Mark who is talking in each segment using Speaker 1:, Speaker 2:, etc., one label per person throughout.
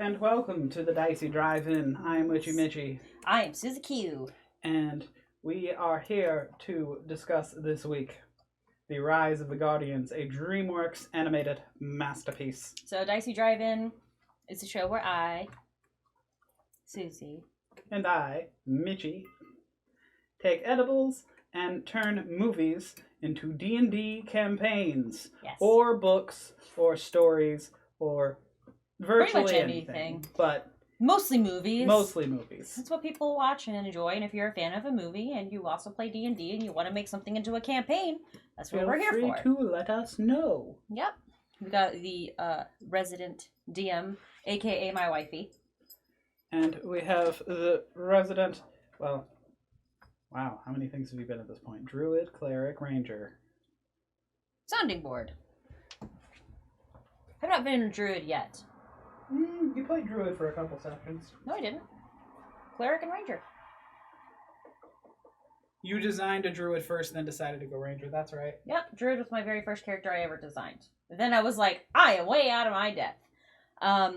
Speaker 1: and welcome to the Dicey Drive-In. I am Witchy Mitchy.
Speaker 2: I am Suzy Q.
Speaker 1: And we are here to discuss this week The Rise of the Guardians, a Dreamworks animated masterpiece.
Speaker 2: So Dicey Drive-In is a show where I, Suzy,
Speaker 1: and I, Mitchy, take edibles and turn movies into D&D campaigns.
Speaker 2: Yes.
Speaker 1: Or books, or stories, or virtually
Speaker 2: pretty much
Speaker 1: anything. But
Speaker 2: mostly movies.
Speaker 1: Mostly movies.
Speaker 2: That's what people watch and enjoy. And if you're a fan of a movie and you also play D&D and you want to make something into a campaign, that's what we're here for.
Speaker 1: Feel free to let us know.
Speaker 2: Yep. We got the resident DM, aka my wifey.
Speaker 1: And we have the resident, well, wow, how many things have you been at this point? Druid, Cleric, Ranger.
Speaker 2: Sounding board. I've not been a druid yet.
Speaker 1: You played Druid for a couple sessions.
Speaker 2: No, I didn't. Cleric and Ranger.
Speaker 1: You designed a Druid first, then decided to go Ranger. That's right.
Speaker 2: Yep, Druid was my very first character I ever designed. And then I was like, I am way out of my depth.
Speaker 1: Crap,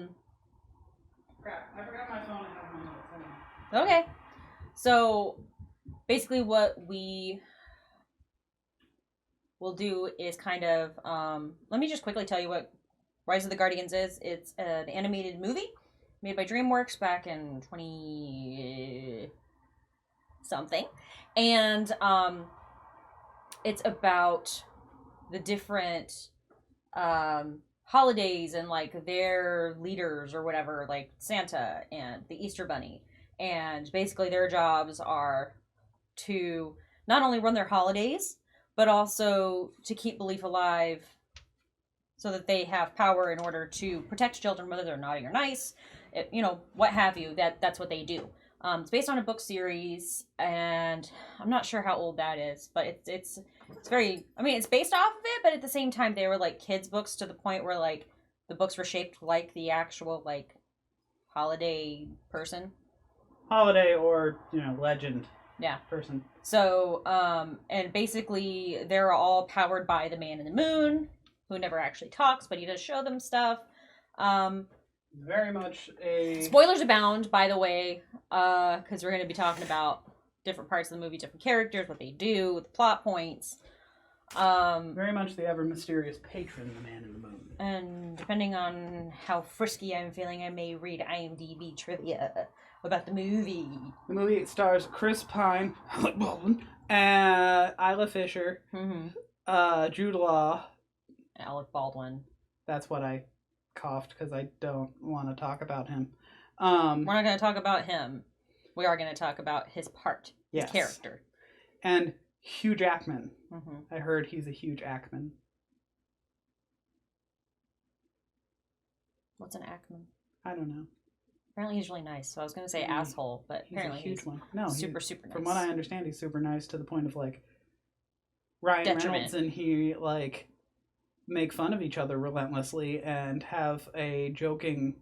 Speaker 1: I forgot my phone. I have my notes.
Speaker 2: Okay. So, basically what we will do is kind of, let me just quickly tell you what Rise of the Guardians is. It's an animated movie made by Dreamworks back in 20-something. And it's about the different holidays and like their leaders or whatever, like Santa and the Easter Bunny. And basically their jobs are to not only run their holidays, but also to keep belief alive so that they have power in order to protect children, whether they're naughty or nice, what have you. That's what they do. It's based on a book series, and I'm not sure how old that is, but it's very. I mean, it's based off of it, but at the same time, they were like kids' books to the point where like the books were shaped like the actual like holiday person,
Speaker 1: holiday or legend.
Speaker 2: Yeah,
Speaker 1: person.
Speaker 2: So, and basically, they're all powered by the Man in the Moon, who never actually talks, but he does show them stuff.
Speaker 1: Very much a...
Speaker 2: Spoilers abound, by the way, because we're going to be talking about different parts of the movie, different characters, what they do, the plot points.
Speaker 1: Very much the ever-mysterious patron, the Man in the Moon.
Speaker 2: And depending on how frisky I'm feeling, I may read IMDb trivia about the movie.
Speaker 1: The movie stars Chris Pine, Alec Baldwin, Isla Fisher, Jude Law.
Speaker 2: Alec Baldwin.
Speaker 1: That's what I coughed because I don't want to talk about him.
Speaker 2: We're not going to talk about him. We are going to talk about his part, his character.
Speaker 1: And Hugh Jackman. I heard he's a huge Ackman.
Speaker 2: What's an Ackman?
Speaker 1: I don't know.
Speaker 2: Apparently he's really nice. So I was going to say asshole, but apparently
Speaker 1: he's a huge one. No,
Speaker 2: super nice.
Speaker 1: From what I understand, he's super nice to the point of like Ryan Reynolds and he like make fun of each other relentlessly and have a joking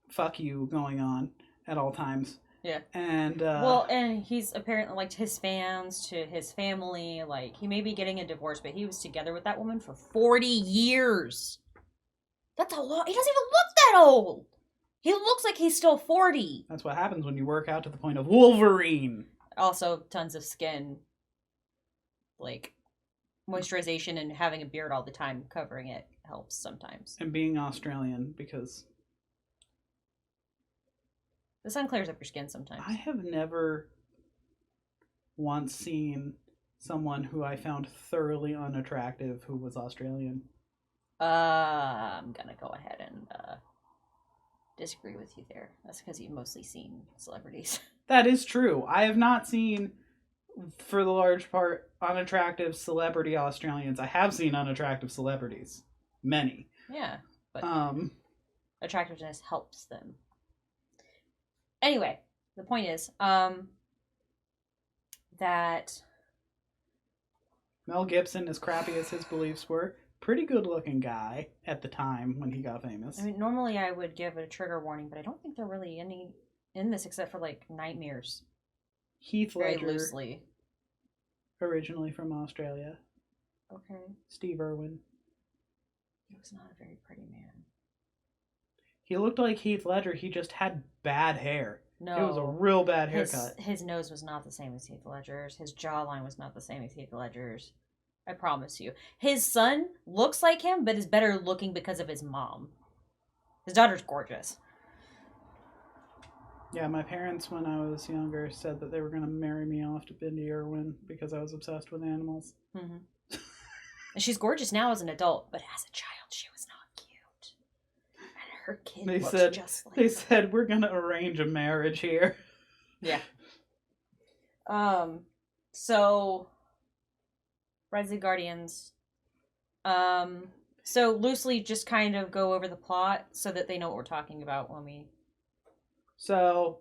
Speaker 1: fuck you going on at all times.
Speaker 2: Yeah.
Speaker 1: And
Speaker 2: and he's apparently like to his fans, to his family, like he may be getting a divorce, but he was together with that woman for 40 years. That's a lot. He doesn't even look that old. He looks like he's still 40.
Speaker 1: That's what happens when you work out to the point of Wolverine.
Speaker 2: Also, tons of skin, like moisturization, and having a beard all the time covering it helps sometimes.
Speaker 1: And being Australian, because
Speaker 2: the sun clears up your skin sometimes.
Speaker 1: I have never once seen someone who I found thoroughly unattractive who was Australian.
Speaker 2: I'm gonna go ahead and disagree with you there. That's because you've mostly seen celebrities.
Speaker 1: That is true. I have not seen, for the large part, unattractive celebrity Australians. I have seen unattractive celebrities. Many.
Speaker 2: Yeah, but attractiveness helps them. Anyway, the point is that
Speaker 1: Mel Gibson, as crappy as his beliefs were, pretty good looking guy at the time when he got famous.
Speaker 2: I mean, normally I would give a trigger warning, but I don't think there are really any in this except for like nightmares.
Speaker 1: Heath Ledger.
Speaker 2: Very loosely.
Speaker 1: Originally from Australia.
Speaker 2: Okay.
Speaker 1: Steve Irwin.
Speaker 2: He was not a very pretty man.
Speaker 1: He looked like Heath Ledger. He just had bad hair.
Speaker 2: No.
Speaker 1: It was a real bad haircut.
Speaker 2: His nose was not the same as Heath Ledger's. His jawline was not the same as Heath Ledger's. I promise you. His son looks like him, but is better looking because of his mom. His daughter's gorgeous.
Speaker 1: Yeah, my parents, when I was younger, said that they were going to marry me off to Bindi Irwin because I was obsessed with animals.
Speaker 2: Mm-hmm. And she's gorgeous now as an adult, but as a child, she was not cute. And her kid looks just like her.
Speaker 1: Said, we're going to arrange a marriage here.
Speaker 2: Yeah. So, Rise of the Guardians. So, loosely just kind of go over the plot so that they know what we're talking about when we...
Speaker 1: So,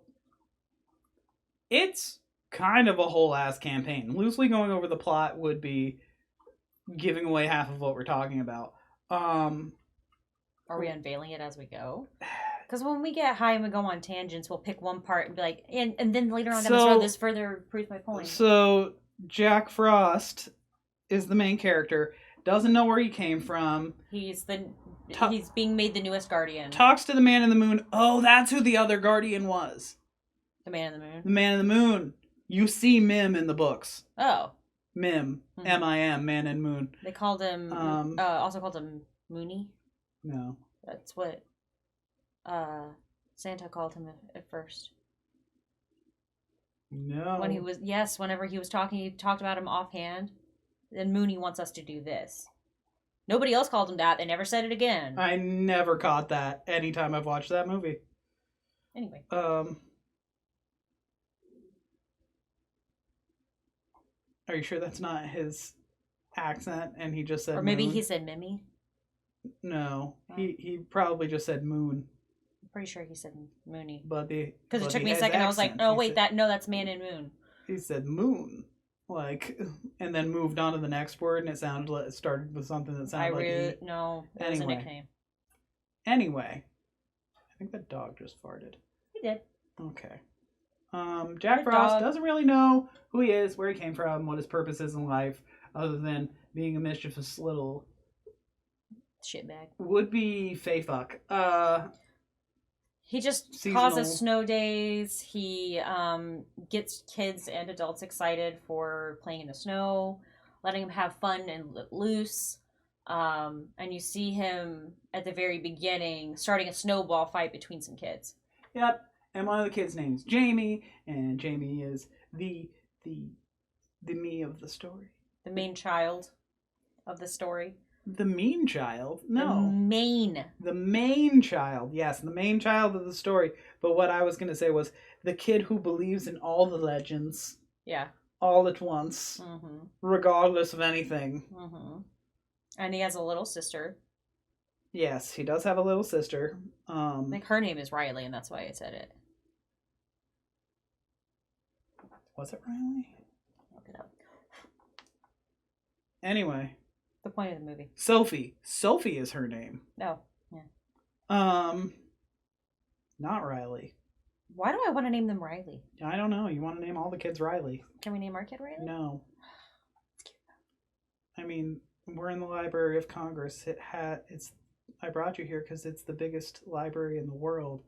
Speaker 1: it's kind of a whole-ass campaign. Loosely going over the plot would be giving away half of what we're talking about.
Speaker 2: Are we unveiling it as we go? Because when we get high and we go on tangents, we'll pick one part and be like, and then later on down the road, this further proves my point.
Speaker 1: So, Jack Frost is the main character. Doesn't know where he came from.
Speaker 2: He's being made the newest Guardian.
Speaker 1: Talks to the Man in the Moon. Oh, that's who the other Guardian was.
Speaker 2: The Man in the Moon?
Speaker 1: The Man in the Moon. You see Mim in the books.
Speaker 2: Oh.
Speaker 1: Mim. Mm-hmm. M-I-M, Man in Moon.
Speaker 2: They called him, also called him Mooney?
Speaker 1: No.
Speaker 2: That's what Santa called him at first.
Speaker 1: No.
Speaker 2: Whenever he was talking, he talked about him offhand. Then Mooney wants us to do this. Nobody else called him that. They never said it again.
Speaker 1: I never caught that anytime I've watched that movie.
Speaker 2: Anyway.
Speaker 1: Are you sure that's not his accent and he just said
Speaker 2: Or maybe
Speaker 1: moon?
Speaker 2: He said Mimi?
Speaker 1: No. Oh. He probably just said moon.
Speaker 2: I'm pretty sure he said Mooney.
Speaker 1: Because
Speaker 2: it took me a second. I was like, oh, wait, that's Man in Moon.
Speaker 1: He said moon. And then moved on to the next word, and it sounded like it started with something that sounded
Speaker 2: No, it was a nickname.
Speaker 1: Anyway, I think that dog just farted.
Speaker 2: He did.
Speaker 1: Okay. Jack Frost doesn't really know who he is, where he came from, what his purpose is in life, other than being a mischievous little
Speaker 2: shitbag.
Speaker 1: Would-be fey-fuck.
Speaker 2: He just causes snow days. He gets kids and adults excited for playing in the snow, letting them have fun and let loose. And you see him at the very beginning starting a snowball fight between some kids.
Speaker 1: Yep. And one of the kids' name's Jamie, and Jamie is the me of the story.
Speaker 2: The main child of the story.
Speaker 1: The mean child? No. The main child. Yes, the main child of the story. But what I was going to say was the kid who believes in all the legends.
Speaker 2: Yeah.
Speaker 1: All at once.
Speaker 2: Mm-hmm.
Speaker 1: Regardless of anything.
Speaker 2: Mm-hmm. And he has a little sister.
Speaker 1: Yes, he does have a little sister.
Speaker 2: Her name is Riley, and that's why I said it.
Speaker 1: Was it Riley?
Speaker 2: Look it up.
Speaker 1: Anyway.
Speaker 2: The point of the movie.
Speaker 1: Sophie. Sophie is her name.
Speaker 2: No. Yeah.
Speaker 1: Not Riley.
Speaker 2: Why do I want to name them Riley?
Speaker 1: I don't know. You want to name all the kids Riley.
Speaker 2: Can we name our kid Riley?
Speaker 1: No. I mean, we're in the Library of Congress. I brought you here because it's the biggest library in the world.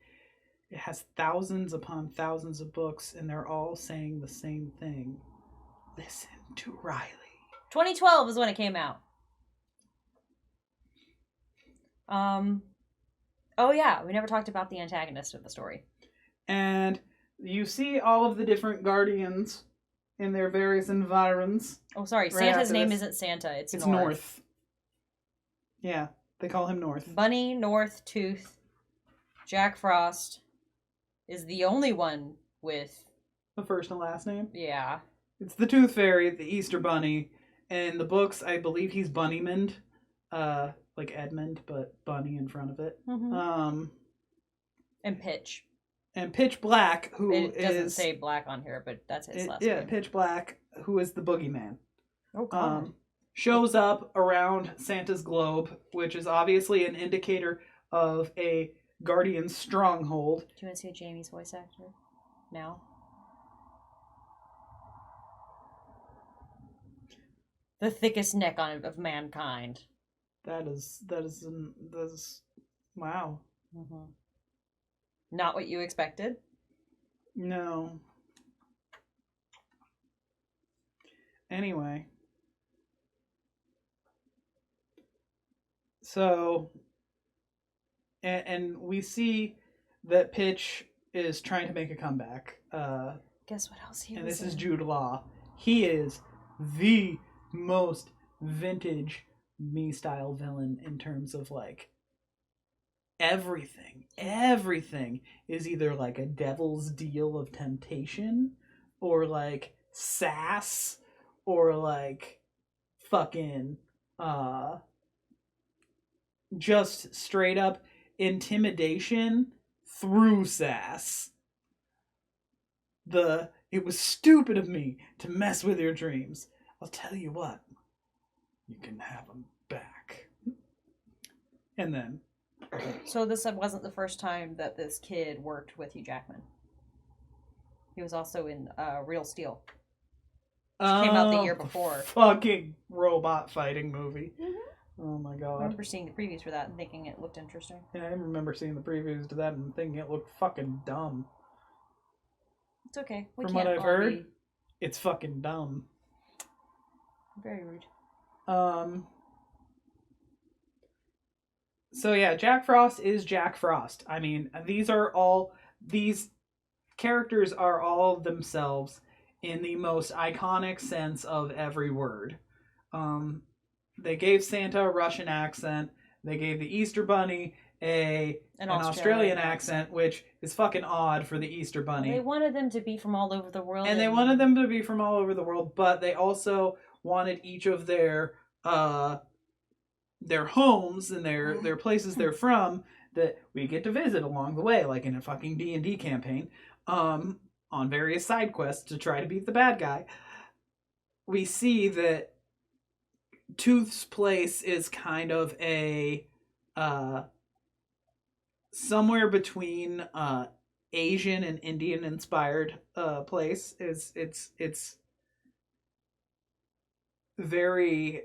Speaker 1: It has thousands upon thousands of books, and they're all saying the same thing. Listen to Riley.
Speaker 2: 2012 is when it came out. Oh yeah, we never talked about the antagonist of the story.
Speaker 1: And you see all of the different Guardians in their various environs.
Speaker 2: Oh, sorry, Santa's name isn't Santa, it's
Speaker 1: North. Yeah, they call him North.
Speaker 2: Bunny, North, Tooth, Jack Frost is the only one with...
Speaker 1: the first and last name?
Speaker 2: Yeah.
Speaker 1: It's the Tooth Fairy, the Easter Bunny. In the books, I believe he's Bunnymond. Like Edmund, but Bunny in front of it.
Speaker 2: Mm-hmm. And Pitch.
Speaker 1: And Pitch Black, who
Speaker 2: it doesn't say Black on here, but that's his last name.
Speaker 1: Yeah, Pitch Black, who is the Boogeyman.
Speaker 2: Oh, God.
Speaker 1: Shows up around Santa's globe, which is obviously an indicator of a Guardian stronghold.
Speaker 2: Do you want to see Jamie's voice actor now? The thickest neck of mankind.
Speaker 1: That is wow.
Speaker 2: Mm-hmm. Not what you expected?
Speaker 1: No. Anyway. So, and we see that Pitch is trying to make a comeback.
Speaker 2: Guess what else he was
Speaker 1: in? And this is
Speaker 2: in?
Speaker 1: Jude Law. He is the most vintage me-style villain in terms of, like, everything is either like a devil's deal of temptation or like sass or like fucking just straight up intimidation through sass. It was stupid of me to mess with your dreams. I'll tell you what, you can have them back. And then
Speaker 2: So this wasn't the first time that this kid worked with Hugh Jackman. He was also in Real Steel, which came out the year before.
Speaker 1: Fucking robot fighting movie.
Speaker 2: Mm-hmm.
Speaker 1: Oh my god.
Speaker 2: I remember seeing the previews for that and thinking it looked interesting.
Speaker 1: Yeah, I remember seeing the previews to that and thinking it looked fucking dumb.
Speaker 2: It's okay.
Speaker 1: From what I've heard, it's fucking dumb.
Speaker 2: Very rude.
Speaker 1: So yeah, Jack Frost is Jack Frost. I mean, these characters are all themselves in the most iconic sense of every word. They gave Santa a Russian accent. They gave the Easter Bunny an Australian accent, which is fucking odd for the Easter Bunny.
Speaker 2: Well, they wanted them to be from all over the world.
Speaker 1: And they wanted them to be from all over the world, but they also wanted each of their homes and their places they're from that we get to visit along the way, like in a fucking D&D campaign, on various side quests to try to beat the bad guy. We see that Tooth's place is kind of a somewhere between Asian and Indian inspired place. It's very,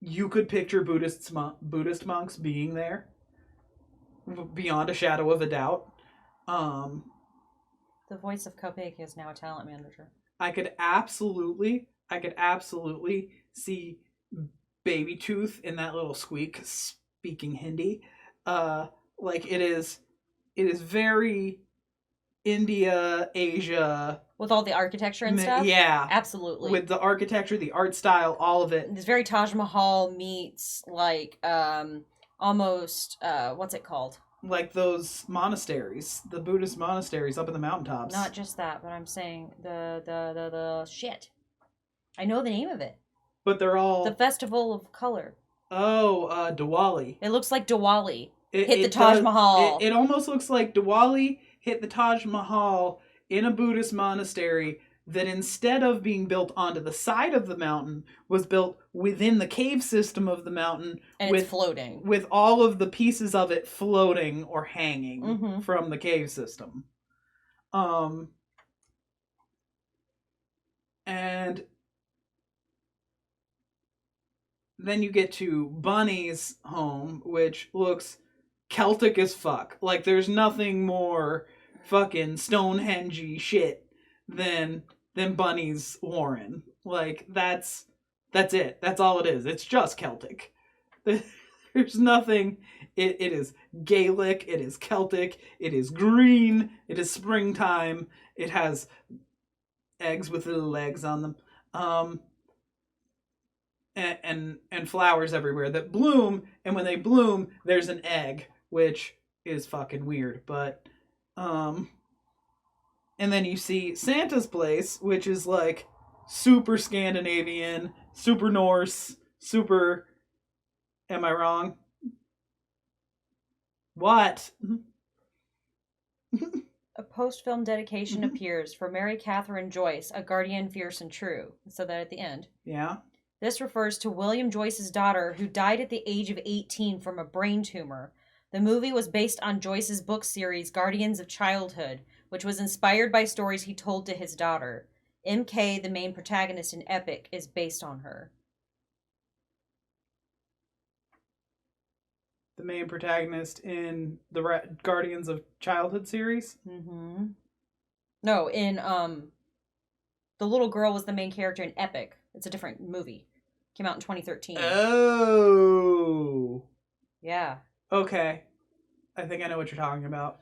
Speaker 1: you could picture Buddhist monks being there beyond a shadow of a doubt.
Speaker 2: The voice of Kopek is now a talent manager.
Speaker 1: I could absolutely see Baby Tooth in that little squeak speaking Hindi. Like it is very India, Asia.
Speaker 2: With all the architecture and stuff?
Speaker 1: Yeah.
Speaker 2: Absolutely.
Speaker 1: With the architecture, the art style, all of it.
Speaker 2: It's very Taj Mahal meets, like, almost, what's it called?
Speaker 1: Like those monasteries, the Buddhist monasteries up in the mountaintops.
Speaker 2: Not just that, but I'm saying the shit. I know the name of it.
Speaker 1: But they're all...
Speaker 2: The Festival of Color.
Speaker 1: Oh, Diwali.
Speaker 2: It looks like Diwali. Hit the Taj Mahal.
Speaker 1: It almost looks like Diwali hit the Taj Mahal in a Buddhist monastery that instead of being built onto the side of the mountain was built within the cave system of the mountain.
Speaker 2: And it's floating.
Speaker 1: With all of the pieces of it floating or hanging from the cave system. And then you get to Bunny's home, which looks Celtic as fuck. Like there's nothing more fucking Stonehenge-y shit than Bunny's Warren. Like that's it. That's all it is. It's just Celtic. There's nothing. It is Gaelic. It is Celtic. It is green. It is springtime. It has eggs with little legs on them. And flowers everywhere that bloom, and when they bloom, there's an egg, which is fucking weird. But and then you see Santa's place, which is like super Scandinavian, super Norse, super... Am I wrong? What?
Speaker 2: A post-film dedication appears for Mary Catherine Joyce, a guardian fierce and true. So that at the end.
Speaker 1: Yeah.
Speaker 2: This refers to William Joyce's daughter, who died at the age of 18 from a brain tumor. The movie was based on Joyce's book series, Guardians of Childhood, which was inspired by stories he told to his daughter. MK, the main protagonist in Epic, is based on her.
Speaker 1: The main protagonist in the Guardians of Childhood series.
Speaker 2: Mm-hmm. No, in the little girl was the main character in Epic. It's a different movie. Came out in 2013.
Speaker 1: Oh.
Speaker 2: Yeah.
Speaker 1: Okay. I think I know what you're talking about.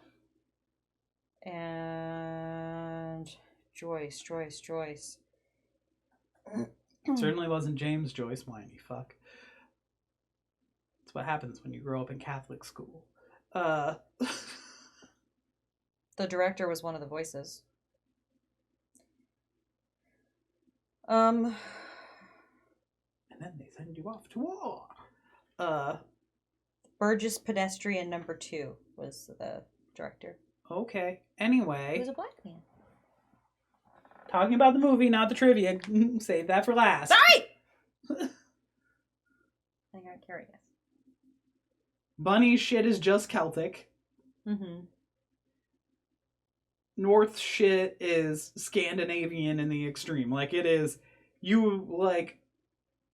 Speaker 2: And Joyce.
Speaker 1: Certainly wasn't James Joyce, whiny fuck. That's what happens when you grow up in Catholic school.
Speaker 2: The director was one of the voices.
Speaker 1: And then they send you off to war.
Speaker 2: Burgess Pedestrian number 2 was the director.
Speaker 1: Okay. Anyway.
Speaker 2: He was a black man.
Speaker 1: Talking about the movie, not the trivia. Save that for last.
Speaker 2: Sorry! I got curious.
Speaker 1: Bunny shit is just Celtic.
Speaker 2: Mm-hmm.
Speaker 1: North shit is Scandinavian in the extreme. Like, it is... You, like,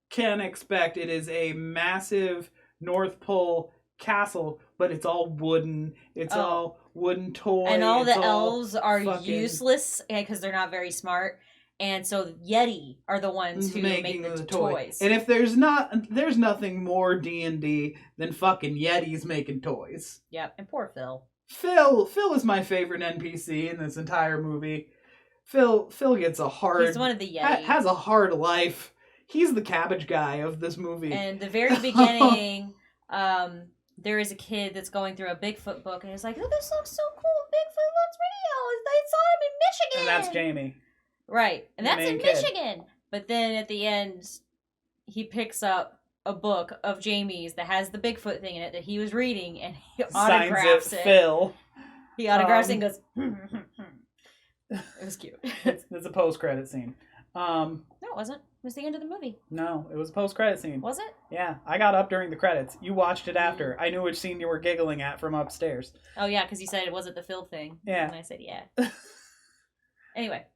Speaker 1: can expect it is a massive North Pole castle, but it's all wooden. It's all wooden toys.
Speaker 2: And all the elves are useless because they're not very smart. And so Yeti are the ones who make the toys.
Speaker 1: And if there's nothing more D&D than fucking Yetis making toys.
Speaker 2: Yep, and poor Phil.
Speaker 1: Phil is my favorite NPC in this entire movie. Phil gets a hard...
Speaker 2: He's one of the Yeti.
Speaker 1: Has a hard life. He's the cabbage guy of this movie.
Speaker 2: And the very beginning... there is a kid that's going through a Bigfoot book, and he's like, "Oh, this looks so cool! Bigfoot looks real! They saw him in Michigan!"
Speaker 1: And that's Jamie.
Speaker 2: Right, and that's in
Speaker 1: kid.
Speaker 2: Michigan. But then at the end, he picks up a book of Jamie's that has the Bigfoot thing in it that he was reading, and he autographs
Speaker 1: Signs it. Phil.
Speaker 2: He autographs it and goes, It was cute.
Speaker 1: It's a post-credit scene.
Speaker 2: No, it wasn't. It was the end of the movie.
Speaker 1: No, it was a post-credit scene.
Speaker 2: Was it?
Speaker 1: Yeah, I got up during the credits. You watched it after. I knew which scene you were giggling at from upstairs.
Speaker 2: Oh, yeah, because you said it wasn't the Phil thing.
Speaker 1: Yeah.
Speaker 2: And I said, yeah. Anyway.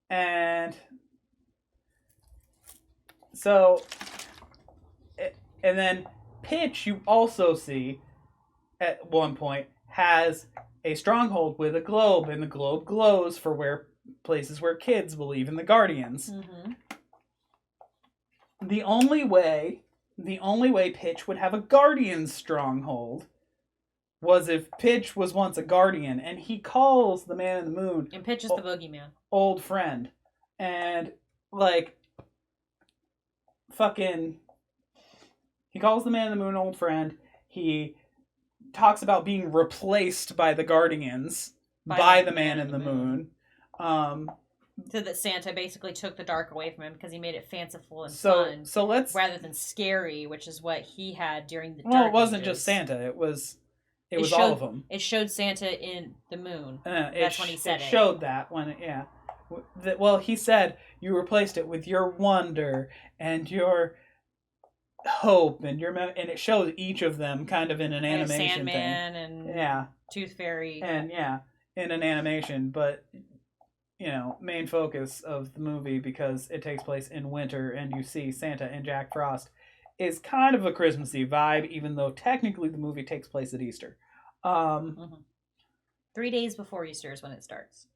Speaker 1: And so, and then Pitch, you also see, at one point, has a stronghold with a globe, and the globe glows for places where kids believe in the Guardians.
Speaker 2: Mm-hmm.
Speaker 1: The only way Pitch would have a Guardian stronghold was if Pitch was once a Guardian, and he calls the Man in the Moon...
Speaker 2: And Pitch is the boogeyman.
Speaker 1: Old friend. And, like, fucking... He calls the Man in the Moon old friend. He talks about being replaced by the Guardians by the Man in the Moon.
Speaker 2: So that Santa basically took the dark away from him because he made it fanciful and fun.
Speaker 1: So let's...
Speaker 2: Rather than scary, which is what he had during the dark
Speaker 1: Well, it wasn't
Speaker 2: ages.
Speaker 1: just Santa. It was all of them.
Speaker 2: It showed Santa in the moon. That's when he said it. It
Speaker 1: showed that when yeah. Well, he said you replaced it with your wonder and your hope and and it shows each of them kind of in an animation
Speaker 2: Sandman
Speaker 1: thing.
Speaker 2: And Tooth Fairy.
Speaker 1: And in an animation, but main focus of the movie, because it takes place in winter and you see Santa and Jack Frost, is kind of a Christmassy vibe, even though technically the movie takes place at Easter.
Speaker 2: 3 days before Easter is when it starts.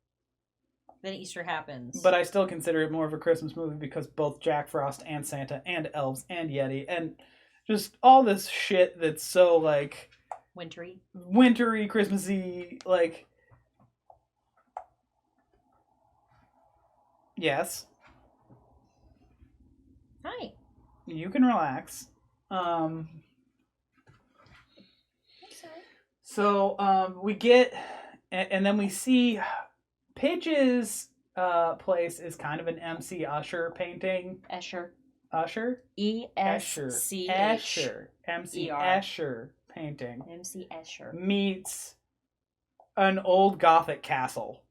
Speaker 2: Then Easter happens.
Speaker 1: But I still consider it more of a Christmas movie because both Jack Frost and Santa and elves and Yeti and just all this shit that's so, like... Wintry, Christmassy, like... Yes.
Speaker 2: Hi.
Speaker 1: You can relax. So we get, and then we see Pitch's place is kind of an MC Usher painting.
Speaker 2: Usher.
Speaker 1: E-S-C-H. Escher. MC Escher painting.
Speaker 2: MC Escher.
Speaker 1: Meets an old Gothic castle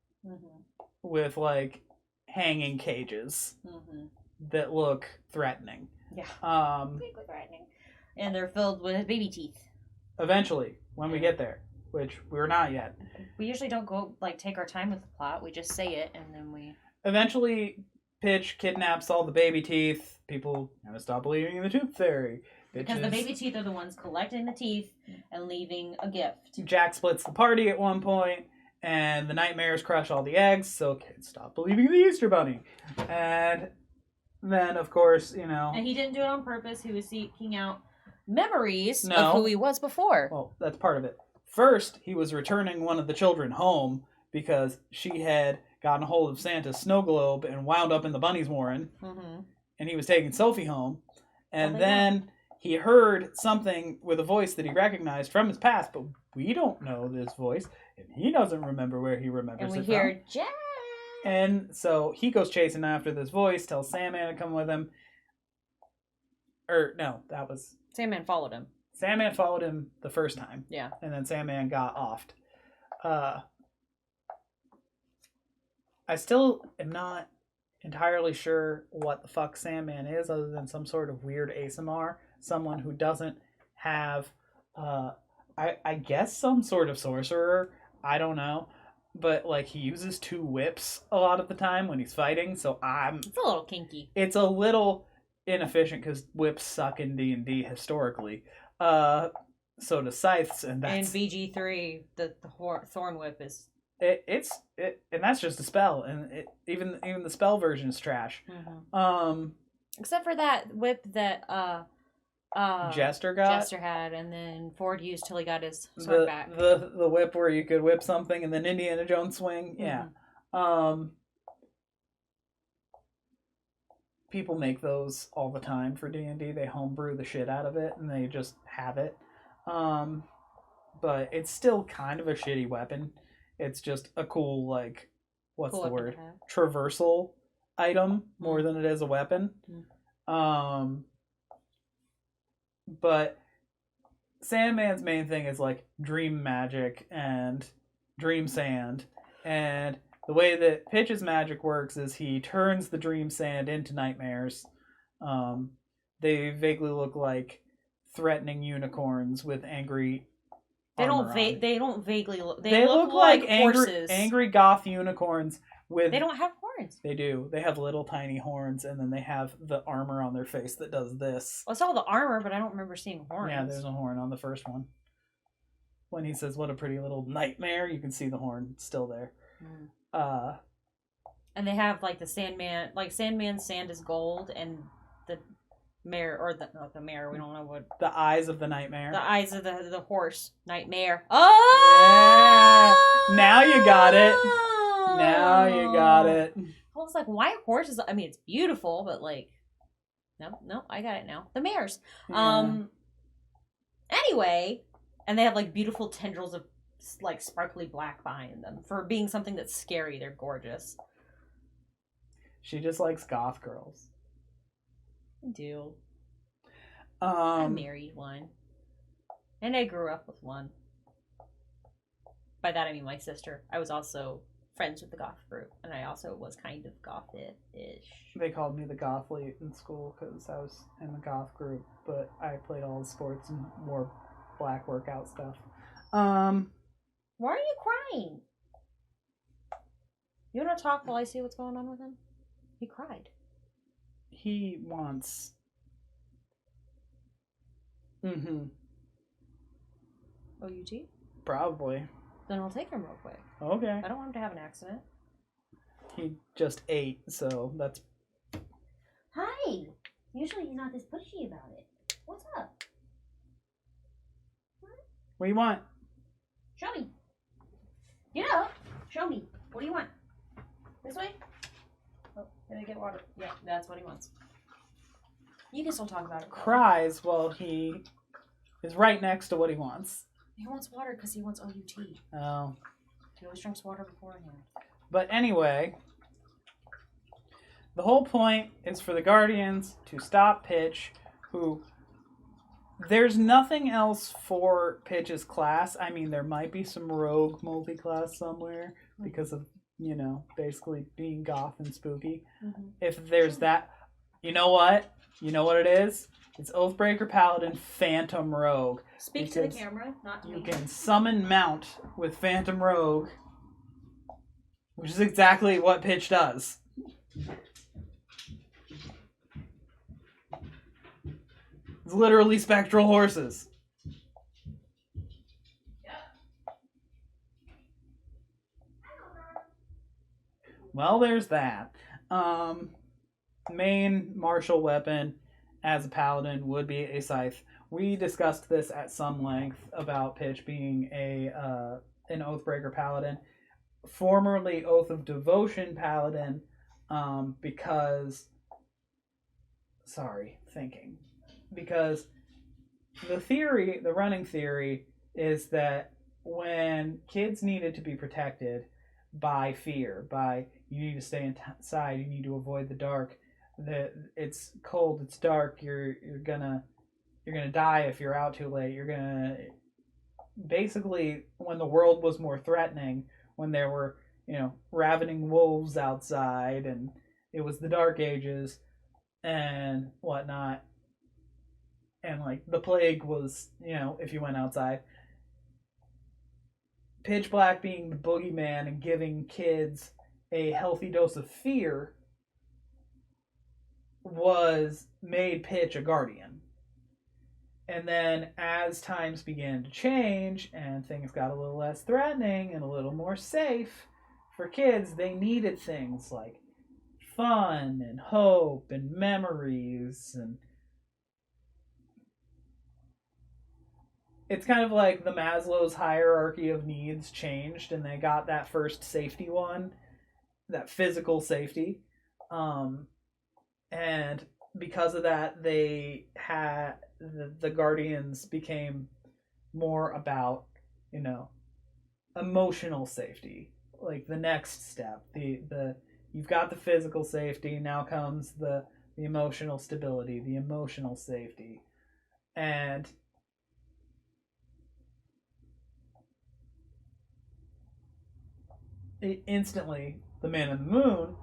Speaker 1: with, like, hanging cages that look threatening.
Speaker 2: Yeah. Threatening. And they're filled with baby teeth.
Speaker 1: Eventually, when we get there, which we're not yet.
Speaker 2: We usually don't go, take our time with the plot. We just say it, and then we...
Speaker 1: Eventually, Pitch kidnaps all the baby teeth. People kind of stop believing in the tooth fairy.
Speaker 2: Because the baby teeth are the ones collecting the teeth and leaving a gift.
Speaker 1: Jack splits the party at one point, and the nightmares crush all the eggs, so kids stop believing in the Easter Bunny. And then, of course, you know...
Speaker 2: And he didn't do it on purpose. He was seeking out memories of who he was before.
Speaker 1: Well, that's part of it. First, he was returning one of the children home because she had gotten a hold of Santa's snow globe and wound up in the bunny's warren. Mm-hmm. And he was taking Sophie home. And then he heard something with a voice that he recognized from his past, but we don't know this voice. And he doesn't remember where he remembers it from.
Speaker 2: And we hear, Jack!
Speaker 1: And so he goes chasing after this voice, tells Sandman to come with him.
Speaker 2: Sandman followed him.
Speaker 1: Sandman followed him the first time.
Speaker 2: Yeah.
Speaker 1: And then Sandman got offed. I still am not entirely sure what the fuck Sandman is, other than some sort of weird ASMR. Someone who doesn't have, I guess some sort of sorcerer. I don't know. But, like, he uses 2 whips a lot of the time when he's fighting, so
Speaker 2: It's a little kinky.
Speaker 1: It's a little inefficient, because whips suck in D&D historically. So do scythes, and that's...
Speaker 2: In BG3, the Thorn Whip is...
Speaker 1: and that's just a spell, and even the spell version is trash. Mm-hmm.
Speaker 2: Except for that whip that
Speaker 1: Jester
Speaker 2: had, and then Ford used till he got his sword back.
Speaker 1: The whip where you could whip something and then Indiana Jones swing. Mm-hmm. Yeah. People make those all the time for D&D. They homebrew the shit out of it, and they just have it. But it's still kind of a shitty weapon. It's just a cool, like, what's the word? Traversal item more than it is a weapon. Mm-hmm. But Sandman's main thing is, like, dream magic and dream sand. And the way that Pitch's magic works is he turns the dream sand into nightmares. They vaguely look like threatening unicorns with angry
Speaker 2: They
Speaker 1: look
Speaker 2: like horses.
Speaker 1: Angry goth unicorns with...
Speaker 2: They don't have horns.
Speaker 1: They do. They have little tiny horns, and then they have the armor on their face that does this.
Speaker 2: I saw the armor, but I don't remember seeing horns.
Speaker 1: Yeah, there's a horn on the first one. When he says, "What a pretty little nightmare," you can see the horn still there. Mm.
Speaker 2: And they have, like, the Sandman... Like, Sandman's sand is gold, and the mare... Or not the mare, we don't know what...
Speaker 1: The eyes of the nightmare.
Speaker 2: The eyes of the horse. Nightmare. Oh!
Speaker 1: Yeah! Now you got it. Now you got it.
Speaker 2: I was like, why horses? I mean, it's beautiful, but, like... No, I got it now. The mares. Yeah. Anyway, and they have, like, beautiful tendrils of, like, sparkly black behind them. For being something that's scary, they're gorgeous.
Speaker 1: She just likes goth girls.
Speaker 2: I do. I married one. And I grew up with one. By that I mean my sister. I was also friends with the goth group. And I also was kind of gothish.
Speaker 1: They called me the gothlete in school because I was in the goth group. But I played all the sports and wore black workout stuff.
Speaker 2: Why are you crying? You want to talk while I see what's going on with him? He cried.
Speaker 1: He wants... Mm-hmm.
Speaker 2: OUT?
Speaker 1: Probably.
Speaker 2: Then I'll take him real quick.
Speaker 1: Okay.
Speaker 2: I don't want him to have an accident.
Speaker 1: He just ate, so that's...
Speaker 2: Hi! Usually he's not this pushy about it. What's up?
Speaker 1: What do you want?
Speaker 2: Show me. Get up. Show me. What do you want? This way? Oh, did I get water? Yeah, that's what he wants. You can still talk about it.
Speaker 1: Cries while he is right next to what he wants.
Speaker 2: He wants water because he wants OUT.
Speaker 1: Oh.
Speaker 2: He always drinks water beforehand.
Speaker 1: But anyway, the whole point is for the Guardians to stop Pitch, who... There's nothing else for Pitch's class. I mean, there might be some rogue multi-class somewhere because of, you know, basically being goth and spooky. Mm-hmm. If there's that... You know what? You know what it is? It's Oathbreaker Paladin Phantom Rogue.
Speaker 2: Speak to the camera, not to me.
Speaker 1: You can summon Mount with Phantom Rogue, which is exactly what Pitch does. It's literally spectral horses. Well, there's that. Main martial weapon as a paladin would be a scythe. We discussed this at some length about Pitch being an Oathbreaker paladin, formerly Oath of Devotion paladin, because the running theory is that when kids needed to be protected by fear, by you need to stay inside, you need to avoid the dark, that it's cold, it's dark, you're gonna die if you're out too late. You're gonna basically, when the world was more threatening, when there were ravening wolves outside, and it was the Dark Ages and whatnot, and like the plague was, if you went outside. Pitch Black being the boogeyman and giving kids a healthy dose of fear made Pitch a guardian. And then as times began to change and things got a little less threatening and a little more safe for kids, they needed things like fun and hope and memories. And it's kind of like the Maslow's hierarchy of needs changed, and they got that first safety one, that physical safety. And because of that, they had the Guardians became more about, emotional safety, like the next step. You've got the physical safety, now comes the emotional stability, the emotional safety. And instantly, the Man in the Moon,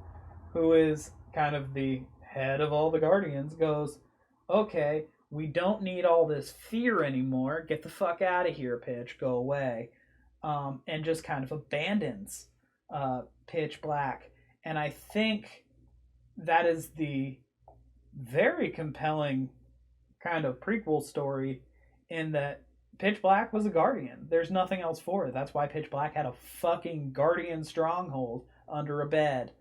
Speaker 1: who is kind of the head of all the Guardians, goes, okay, we don't need all this fear anymore. Get the fuck out of here, Pitch. Go away. And just kind of abandons Pitch Black. And I think that is the very compelling kind of prequel story, in that Pitch Black was a guardian. There's nothing else for it. That's why Pitch Black had a fucking guardian stronghold under a bed.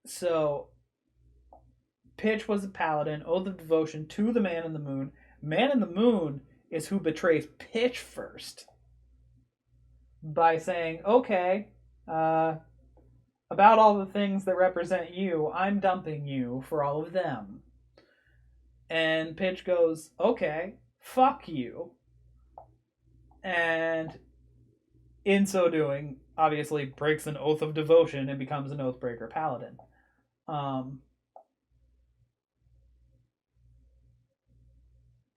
Speaker 1: So Pitch was a paladin, Oath of Devotion to the Man in the Moon. Man in the Moon is who betrays Pitch first by saying, okay, about all the things that represent you, I'm dumping you for all of them. And Pitch goes, okay, fuck you. And in so doing, obviously breaks an Oath of Devotion and becomes an Oathbreaker paladin.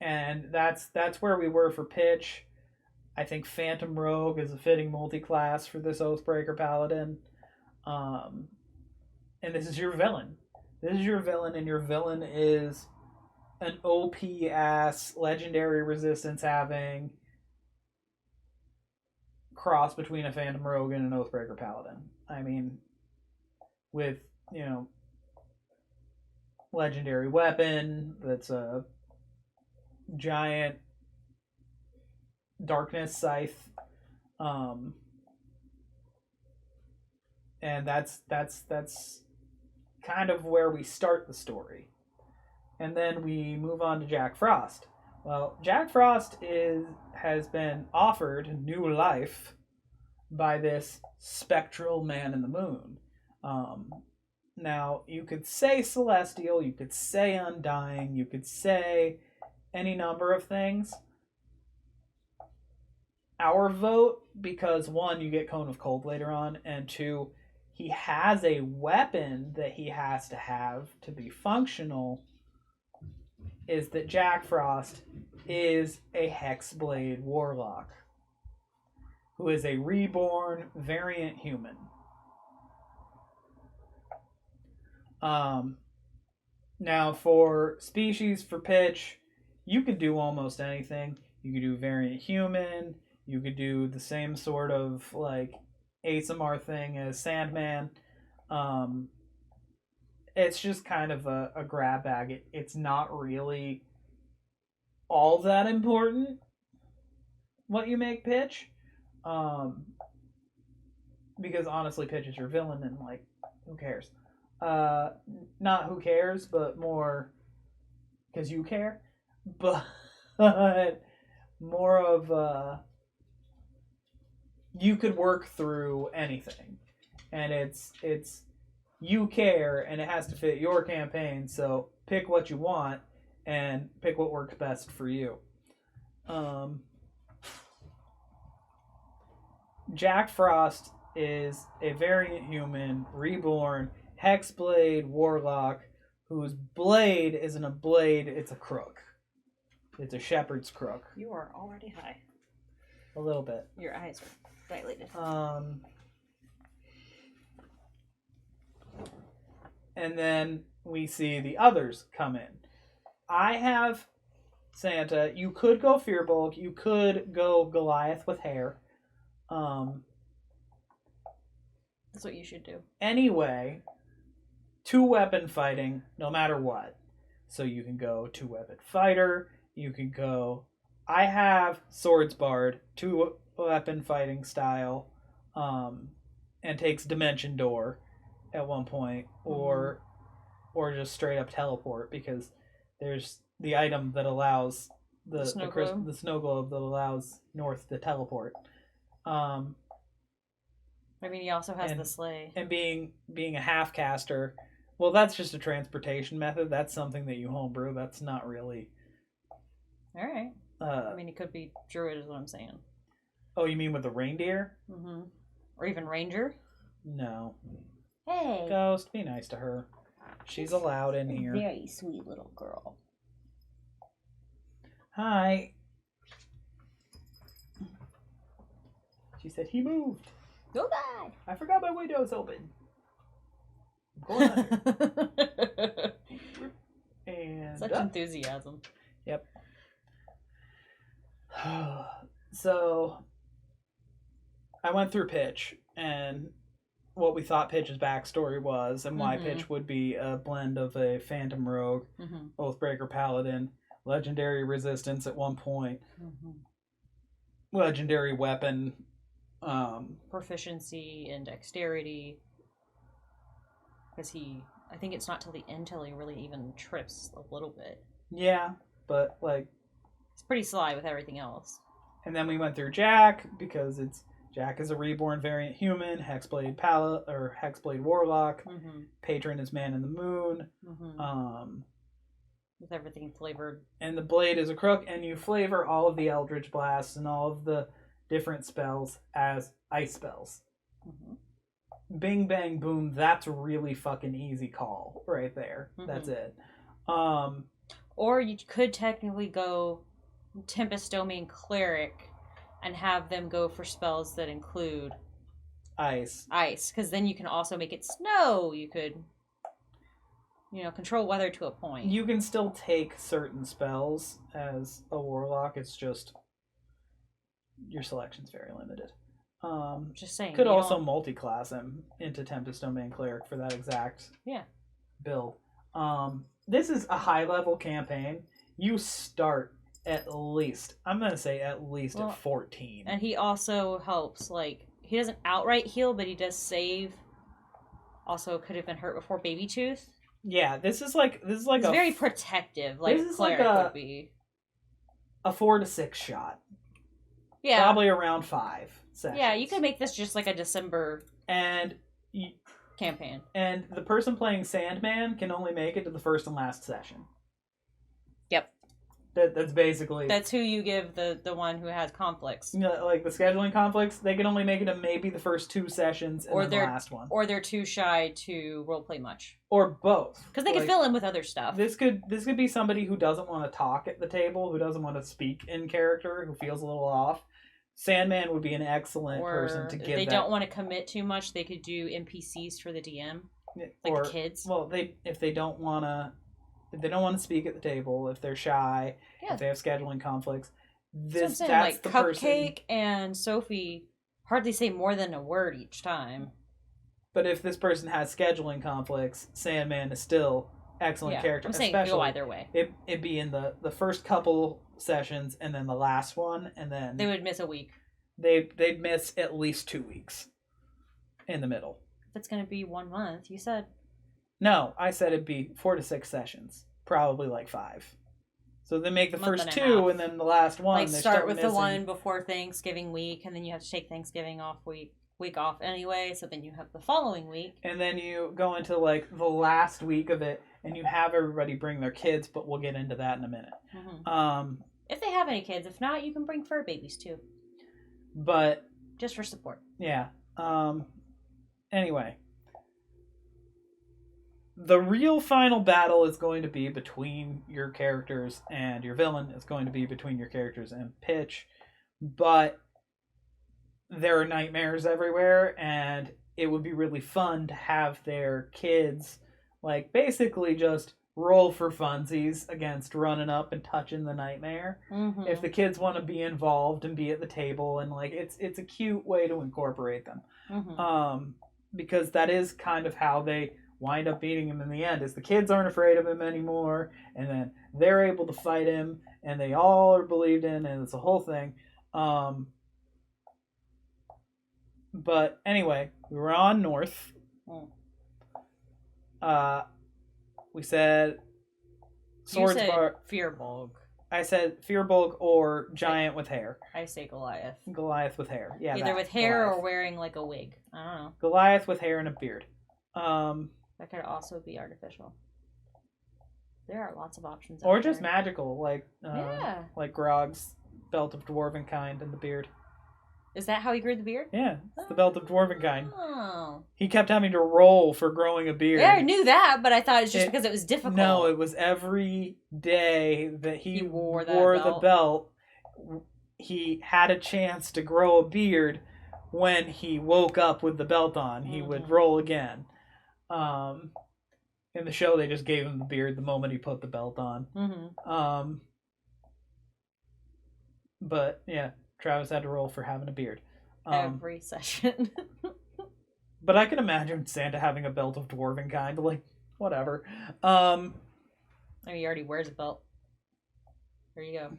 Speaker 1: And that's where we were for Pitch. I think Phantom Rogue is a fitting multi-class for this Oathbreaker paladin. And this is your villain. And your villain is an OP-ass, legendary resistance having cross between a Phantom Rogue and an Oathbreaker paladin. I mean, with, legendary weapon that's a giant darkness scythe. And that's kind of where we start the story. And then we move on to Jack Frost. Well, Jack Frost has been offered new life by this spectral Man in the Moon. Now, you could say celestial, you could say undying, you could say any number of things. Our vote, because one, you get Cone of Cold later on, and two, he has a weapon that he has to have to be functional, is that Jack Frost is a Hexblade Warlock, who is a reborn variant human. Now, for species, for Pitch, you could do almost anything. You could do variant human. You could do the same sort of like ASMR thing as Sandman. it's just kind of a grab bag. It's not really all that important what you make pitch. Because honestly, pitch is your villain, and like, who cares? Not who cares, but more because you care. But more of you could work through anything, and it's you care, and it has to fit your campaign. So pick what you want, and pick what works best for you. Jack Frost is a variant human, reborn, hexblade warlock, whose blade isn't a blade, it's a crook. It's a shepherd's crook.
Speaker 2: You are already high.
Speaker 1: A little bit.
Speaker 2: Your eyes are dilated.
Speaker 1: And then we see the others come in. I have Santa. You could go Fearbulk. You could go Goliath with hair.
Speaker 2: That's what you should do.
Speaker 1: Anyway, 2-weapon fighting, no matter what. So you can go 2-weapon fighter. You can go... I have Swords Bard, 2-weapon fighting style, and takes Dimension Door at one point, or just straight up teleport, because there's the item that allows the snow globe that allows North to teleport.
Speaker 2: I mean, he also has the sleigh.
Speaker 1: And being a half caster, well, that's just a transportation method. That's something that you homebrew. That's not really.
Speaker 2: All right. I mean, he could be druid, is what I'm saying.
Speaker 1: Oh, you mean with the reindeer?
Speaker 2: Mm-hmm. Or even ranger?
Speaker 1: No.
Speaker 2: Hey.
Speaker 1: Ghost, be nice to her. She's allowed in here.
Speaker 2: Very sweet little girl.
Speaker 1: Hi. She said he moved.
Speaker 2: Go die.
Speaker 1: I forgot my window's open. I'm going under. And
Speaker 2: such enthusiasm.
Speaker 1: Yep. So I went through Pitch and what we thought Pitch's backstory was, and why Pitch would be a blend of a Phantom Rogue, Oathbreaker Paladin, Legendary Resistance at one point, Legendary Weapon,
Speaker 2: proficiency and dexterity, because I think it's not till the end till he really even trips a little bit.
Speaker 1: Yeah, but like
Speaker 2: it's pretty sly with everything else.
Speaker 1: And then we went through Jack, because Jack is a reborn variant human, Hexblade Hexblade Warlock, Patron is Man in the Moon,
Speaker 2: with everything flavored.
Speaker 1: And the blade is a crook, and you flavor all of the Eldritch Blasts and all of the different spells as ice spells. Bing, bang, boom, that's a really fucking easy call right there. That's it.
Speaker 2: Or you could technically go Tempest Domain Cleric and have them go for spells that include
Speaker 1: ice,
Speaker 2: because then you can also make it snow. You could, control weather to a point.
Speaker 1: You can still take certain spells as a warlock. It's just your selection's very limited.
Speaker 2: Just saying.
Speaker 1: Could also multi-class him into Tempest Domain Cleric for that exact build. This is a high-level campaign. You start at least at 14.
Speaker 2: And he also helps, he doesn't outright heal, but he does save. Also could have been hurt before Baby Tooth.
Speaker 1: Yeah, this is like
Speaker 2: He's very protective,
Speaker 1: this is
Speaker 2: Cleric would be.
Speaker 1: A 4 to 6 shot.
Speaker 2: Yeah.
Speaker 1: Probably around 5 sessions.
Speaker 2: Yeah, you could make this just like a December campaign.
Speaker 1: And the person playing Sandman can only make it to the first and last session.
Speaker 2: Yep.
Speaker 1: That's basically...
Speaker 2: That's who you give the one who has conflicts.
Speaker 1: Like the scheduling conflicts, they can only make it to maybe the first 2 sessions and then the last one.
Speaker 2: Or they're too shy to roleplay much.
Speaker 1: Or both.
Speaker 2: Because they can fill in with other stuff.
Speaker 1: This could be somebody who doesn't want to talk at the table, who doesn't want to speak in character, who feels a little off. Sandman would be an excellent person to give
Speaker 2: If they don't want to commit too much, they could do NPCs for the DM. Like the kids.
Speaker 1: Well, if they don't want to speak at the table, if they're shy, if they have scheduling conflicts, that's the
Speaker 2: Cupcake
Speaker 1: person.
Speaker 2: and Sophie hardly say more than a word each time.
Speaker 1: But if this person has scheduling conflicts, Sandman is still excellent character.
Speaker 2: I'm saying go either way.
Speaker 1: It'd be in the first couple sessions and then the last one, and then
Speaker 2: they would miss a week.
Speaker 1: They'd miss at least 2 weeks in the middle.
Speaker 2: If it's going to be 1 month, you said.
Speaker 1: No, I said it'd be 4 to 6 sessions, probably like 5. So they make the first 2, and then the last one.
Speaker 2: Like start with the one before Thanksgiving week, and then you have to take Thanksgiving week off anyway. So then you have the following week,
Speaker 1: and then you go into like the last week of it, and you have everybody bring their kids. But we'll get into that in a minute.
Speaker 2: Mm-hmm. If they have any kids, if not, you can bring fur babies too.
Speaker 1: But
Speaker 2: just for support.
Speaker 1: Yeah. Anyway. The real final battle is going to be between your characters and your villain. It's going to be between your characters and Pitch. But there are nightmares everywhere, and it would be really fun to have their kids, like, basically just roll for funsies against running up and touching the nightmare. Mm-hmm. If the kids want to be involved and be at the table, and, like, it's a cute way to incorporate them. Mm-hmm. Because that is kind of how they wind up beating him in the end, is the kids aren't afraid of him anymore, and then they're able to fight him, and they all are believed in, and it's a whole thing. But anyway, we were on North. We said Swordsbar.
Speaker 2: Fearbulk.
Speaker 1: I said Fearbulk or Giant with hair.
Speaker 2: I say Goliath.
Speaker 1: Goliath with hair. Yeah.
Speaker 2: Either with hair Goliath. Or wearing like a wig. I don't know.
Speaker 1: Goliath with hair and a beard.
Speaker 2: That could also be artificial. There are lots of options.
Speaker 1: Or just magical, like Grog's belt of dwarven kind and the beard.
Speaker 2: Is that how he grew the beard?
Speaker 1: Yeah, it's the belt of dwarven kind.
Speaker 2: Oh.
Speaker 1: He kept having to roll for growing a beard.
Speaker 2: Yeah, I knew that, but I thought it's just because it was difficult.
Speaker 1: No, it was every day that he wore the belt. He had a chance to grow a beard. When he woke up with the belt on, he would roll again. In the show, they just gave him the beard the moment he put the belt on. Mm-hmm. But yeah, Travis had to roll for having a beard.
Speaker 2: Every session.
Speaker 1: But I can imagine Santa having a belt of dwarven kind, like, whatever.
Speaker 2: He already wears a belt. There you go.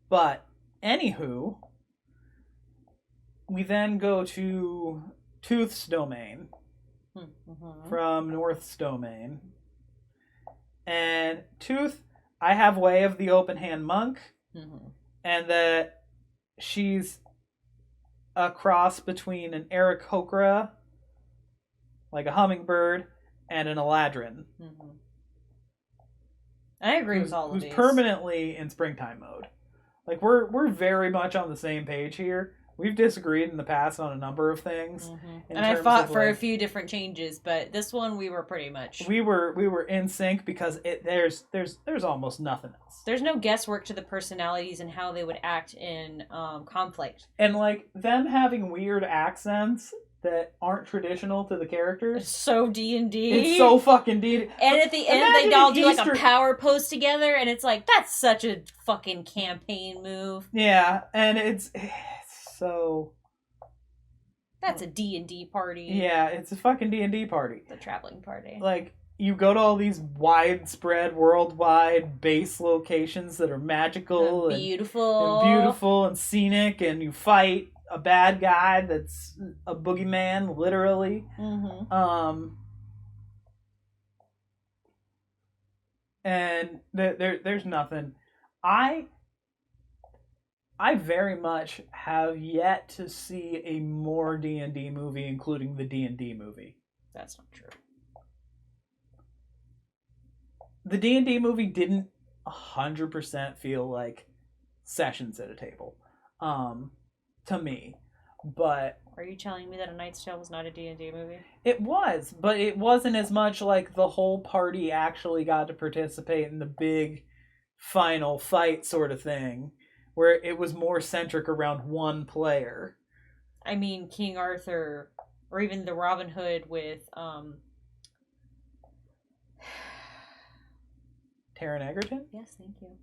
Speaker 1: But, anywho, we then go to Tooth's domain from North's domain. And Tooth, I have way of the open hand monk, and that she's a cross between an Aarakocra, like a hummingbird, and an Eladrin.
Speaker 2: I agree with all of these.
Speaker 1: Who's permanently in springtime mode. Like, we're very much on the same page here. We've disagreed in the past on a number of things.
Speaker 2: And I fought for a few different changes, but this one we were pretty much...
Speaker 1: We were in sync because there's almost nothing else.
Speaker 2: There's no guesswork to the personalities and how they would act in conflict.
Speaker 1: And, like, them having weird accents that aren't traditional to the characters.
Speaker 2: It's so D&D.
Speaker 1: It's so fucking D&D.
Speaker 2: And at the end, they all do like a power pose together, and it's like, that's such a fucking campaign move.
Speaker 1: Yeah, and it's so...
Speaker 2: That's a D&D party.
Speaker 1: Yeah, it's a fucking D&D party.
Speaker 2: The traveling party.
Speaker 1: Like, you go to all these widespread, worldwide base locations that are magical
Speaker 2: and beautiful
Speaker 1: and scenic, and you fight a bad guy that's a boogeyman, literally. And there's nothing. I very much have yet to see a more D&D movie, including the D&D movie.
Speaker 2: That's not true.
Speaker 1: The D&D movie didn't 100% feel like sessions at a table, to me. But
Speaker 2: are you telling me that A Knight's Tale was not a D&D movie?
Speaker 1: It was, but it wasn't as much like the whole party actually got to participate in the big final fight sort of thing, where it was more centric around one player.
Speaker 2: I mean, King Arthur, or even the Robin Hood with
Speaker 1: Taron Egerton?
Speaker 2: Yes, thank you.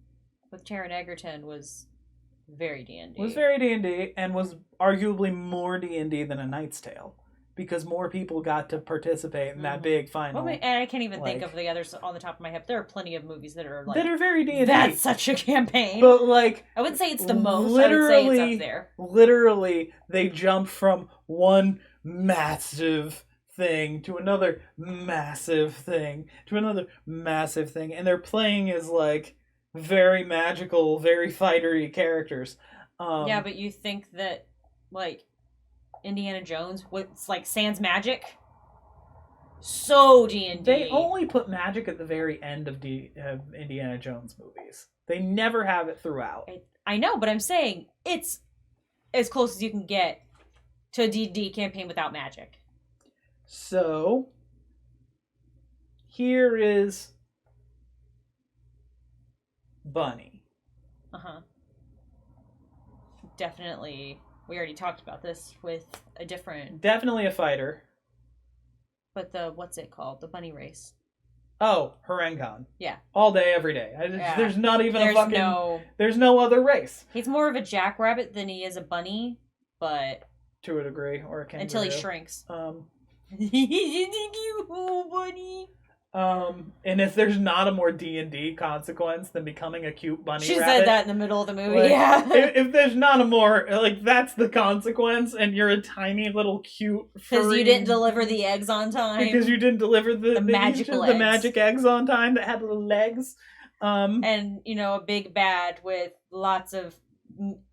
Speaker 2: With Taron Egerton was very D&D.
Speaker 1: Was very D&D, and was arguably more D&D than A Knight's Tale. because more people got to participate in that big final.
Speaker 2: Well, and I can't even think of the others on the top of my head. There are plenty of movies that are like
Speaker 1: that are very D&D.
Speaker 2: That's such a campaign.
Speaker 1: But like,
Speaker 2: I wouldn't say it's the most. I would say it's up there.
Speaker 1: Literally, they jump from one massive thing to another massive thing to another massive thing, and they're playing as like very magical, very fightery characters.
Speaker 2: Yeah, but you think that like Indiana Jones with like sans magic, so D&D.
Speaker 1: They only put magic at the very end of Indiana Jones movies. They never have it throughout.
Speaker 2: I know, but I'm saying it's as close as you can get to a D&D campaign without magic.
Speaker 1: So, here is Bunny.
Speaker 2: Definitely, we already talked about this with a different...
Speaker 1: Definitely a fighter.
Speaker 2: But what's it called? The bunny race.
Speaker 1: Oh, Harengon.
Speaker 2: Yeah.
Speaker 1: All day, every day. There's not even a fucking... There's no other race.
Speaker 2: He's more of a jackrabbit than he is a bunny, but...
Speaker 1: To a degree, or a kangaroo.
Speaker 2: Until he shrinks. Bunny.
Speaker 1: And if there's not a more D&D consequence than becoming a cute bunny
Speaker 2: she
Speaker 1: rabbit,
Speaker 2: said that in the middle of the movie,
Speaker 1: like,
Speaker 2: yeah.
Speaker 1: if there's not a more, like, that's the consequence, and you're a tiny little cute furry...
Speaker 2: Because you didn't deliver the eggs on time.
Speaker 1: Because you didn't deliver the
Speaker 2: magic
Speaker 1: eggs on time that had little legs.
Speaker 2: And, a big bad with lots of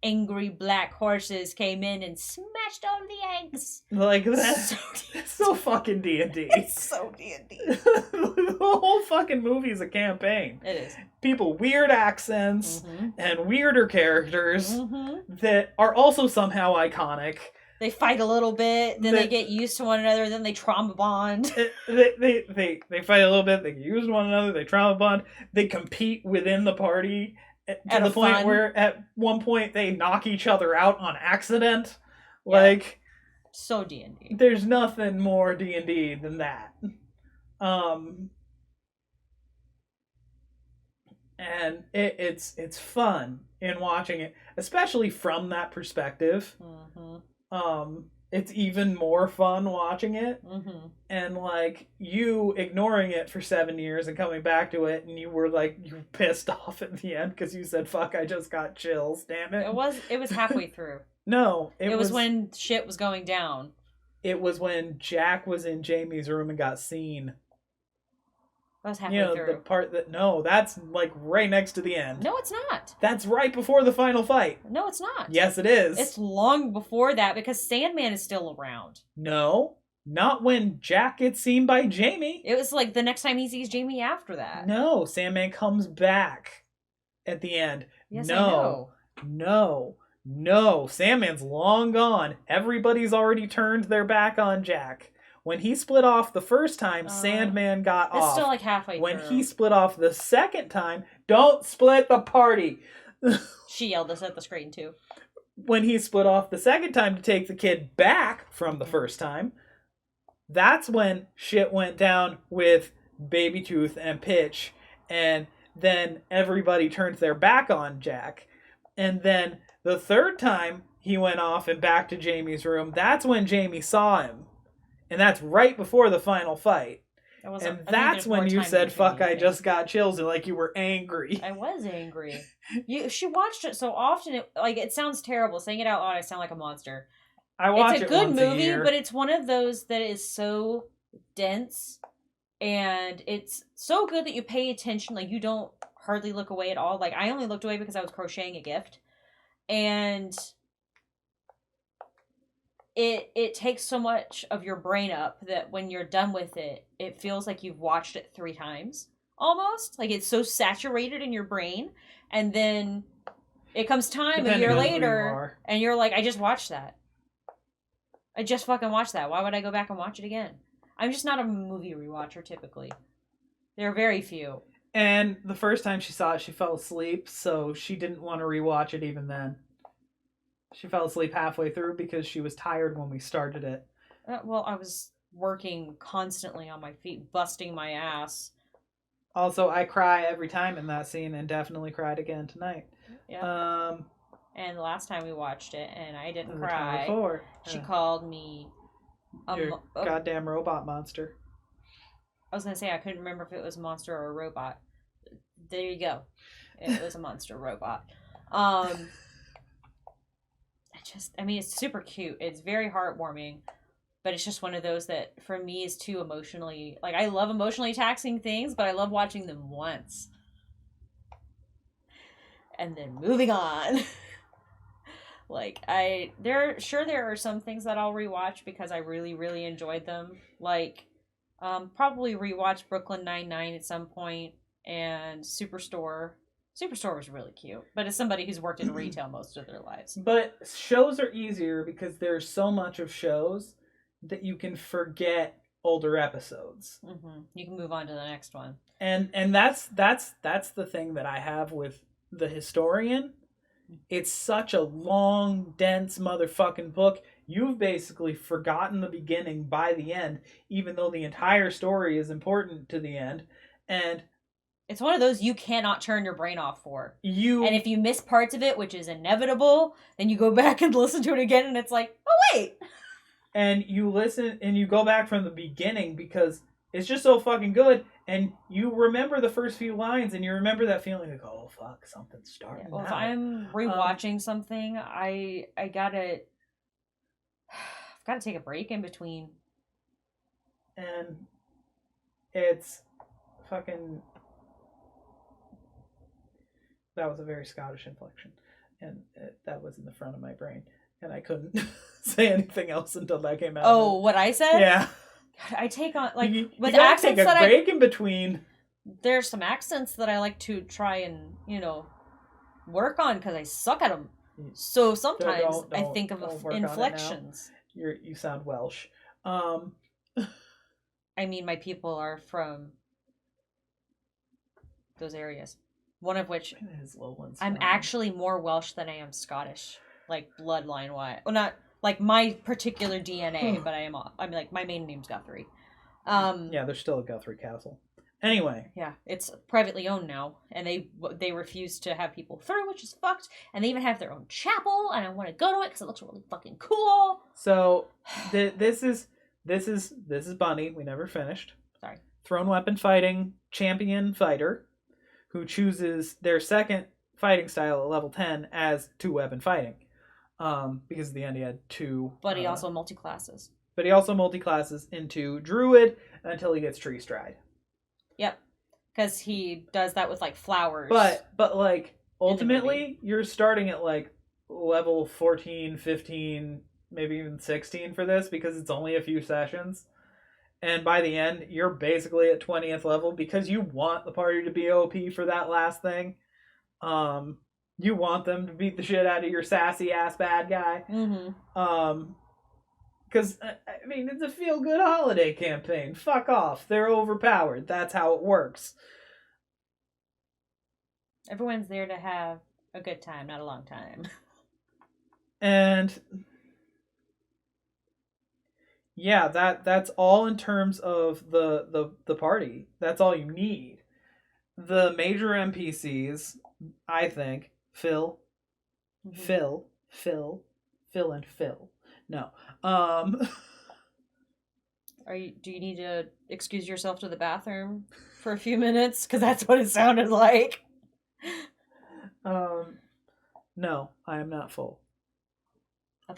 Speaker 2: angry black horses came in and smashed all the eggs.
Speaker 1: Like, that's so fucking D&D.
Speaker 2: It's so D&D.
Speaker 1: The whole fucking movie's a campaign.
Speaker 2: It is.
Speaker 1: People, weird accents and weirder characters that are also somehow iconic.
Speaker 2: They fight a little bit, then they get used to one another, then they trauma bond.
Speaker 1: They fight a little bit, they get used to one another, they trauma bond, they compete within the party. To the point where at one point they knock each other out on accident. Yeah. Like,
Speaker 2: so D&D.
Speaker 1: There's nothing more D&D than that. And it's fun in watching it, especially from that perspective. It's even more fun watching it. And like you ignoring it for 7 years and coming back to it, and you were pissed off at the end because you said, fuck, I just got chills, damn it.
Speaker 2: It was halfway through.
Speaker 1: No,
Speaker 2: it was when shit was going down.
Speaker 1: It was when Jack was in Jamie's room and got seen.
Speaker 2: That was halfway through.
Speaker 1: The part that's like right next to the end.
Speaker 2: No, it's not.
Speaker 1: That's right before the final fight.
Speaker 2: No, it's not.
Speaker 1: Yes, it is.
Speaker 2: It's long before that because Sandman is still around.
Speaker 1: No, not when Jack gets seen by Jamie.
Speaker 2: It was like the next time he sees Jamie after that.
Speaker 1: No, Sandman comes back at the end.
Speaker 2: Yes, I know.
Speaker 1: No, Sandman's long gone. Everybody's already turned their back on Jack. When he split off the first time, Sandman got off.
Speaker 2: It's still like halfway through.
Speaker 1: When he split off the second time, don't split the party.
Speaker 2: She yelled this at the screen too.
Speaker 1: When he split off the second time to take the kid back from the first time, that's when shit went down with Baby Tooth and Pitch, and then everybody turned their back on Jack. And then the third time he went off and back to Jamie's room, that's when Jamie saw him. And that's right before the final fight. And that's when you said, fuck, I just got chills, and like you were angry.
Speaker 2: I was angry. She watched it so often, it sounds terrible. Saying it out loud, I sound like a monster.
Speaker 1: I watch it
Speaker 2: It's a good
Speaker 1: once
Speaker 2: movie,
Speaker 1: a year.
Speaker 2: But it's one of those that is so dense, and it's so good that you pay attention. Like, you don't hardly look away at all. Like, I only looked away because I was crocheting a gift. And... It takes so much of your brain up that when you're done with it, it feels like you've watched it 3 times, almost. Like, it's so saturated in your brain, and then it comes time a year later, and you're like, I just watched that. I just fucking watched that. Why would I go back and watch it again? I'm just not a movie rewatcher, typically. There are very few.
Speaker 1: And the first time she saw it, she fell asleep, so she didn't want to rewatch it even then. She fell asleep halfway through because she was tired when we started it.
Speaker 2: Well, I was working constantly on my feet, busting my ass.
Speaker 1: Also, I cry every time in that scene and definitely cried again tonight.
Speaker 2: Yeah. And the last time we watched it and I didn't cry, she called me
Speaker 1: Your goddamn robot monster.
Speaker 2: I was gonna say I couldn't remember if it was a monster or a robot. There you go. It was a monster robot. I mean, it's super cute. It's very heartwarming, but it's just one of those that for me is too emotionally, like, I love emotionally taxing things, but I love watching them once and then moving on. Like, there are some things that I'll rewatch because I really, really enjoyed them. Like, probably rewatch Brooklyn Nine-Nine at some point, and Superstore. Superstore was really cute, but as somebody who's worked in retail most of their lives.
Speaker 1: But shows are easier because there's so much of shows that you can forget older episodes.
Speaker 2: Mm-hmm. You can move on to the next one.
Speaker 1: And that's the thing that I have with The Historian. It's such a long, dense motherfucking book. You've basically forgotten the beginning by the end, even though the entire story is important to the end. And
Speaker 2: it's one of those you cannot turn your brain off for.
Speaker 1: And
Speaker 2: if you miss parts of it, which is inevitable, then you go back and listen to it again, and it's like, oh, wait.
Speaker 1: And you listen, and you go back from the beginning because it's just so fucking good, and you remember the first few lines, and you remember that feeling like, oh, fuck, something's starting now.
Speaker 2: If I'm rewatching something, I gotta take a break in between.
Speaker 1: And it's fucking... That was a very Scottish inflection, and that was in the front of my brain, and I couldn't say anything else until that came out.
Speaker 2: Oh, what I said?
Speaker 1: Yeah.
Speaker 2: God, I take on, like, with
Speaker 1: you
Speaker 2: accents
Speaker 1: take a break in between.
Speaker 2: There's some accents that I like to try and, work on because I suck at them. So sometimes I think of inflections.
Speaker 1: You sound Welsh.
Speaker 2: I mean, my people are from those areas. One of which I'm actually more Welsh than I am Scottish, like bloodline wise. Well, not like my particular DNA, but I'm like, my maiden name's Guthrie.
Speaker 1: Yeah, there's still a Guthrie Castle. Anyway.
Speaker 2: Yeah, it's privately owned now, and they refuse to have people through, which is fucked. And they even have their own chapel, and I want to go to it because it looks really fucking cool.
Speaker 1: So this is Bunny. We never finished.
Speaker 2: Sorry.
Speaker 1: Thrown weapon fighting champion fighter, who chooses their second fighting style at level 10 as 2-weapon fighting. Because at the end he had 2.
Speaker 2: But he also multi-classes.
Speaker 1: But he also multi-classes into Druid until he gets Tree Stride.
Speaker 2: Yep. Because he does that with, like, flowers.
Speaker 1: But like, ultimately, you're starting at, like, level 14, 15, maybe even 16 for this, because it's only a few sessions. And by the end, you're basically at 20th level because you want the party to be OP for that last thing. You want them to beat the shit out of your sassy ass bad guy.
Speaker 2: Mm-hmm.
Speaker 1: Because, I mean, it's a feel-good holiday campaign. Fuck off. They're overpowered. That's how it works.
Speaker 2: Everyone's there to have a good time, not a long time.
Speaker 1: And... yeah, that's all in terms of the party. That's all you need. The major NPCs, I think, Phil, and Phil. No.
Speaker 2: Do you need to excuse yourself to the bathroom for a few minutes? Because that's what it sounded like.
Speaker 1: No, I am not full.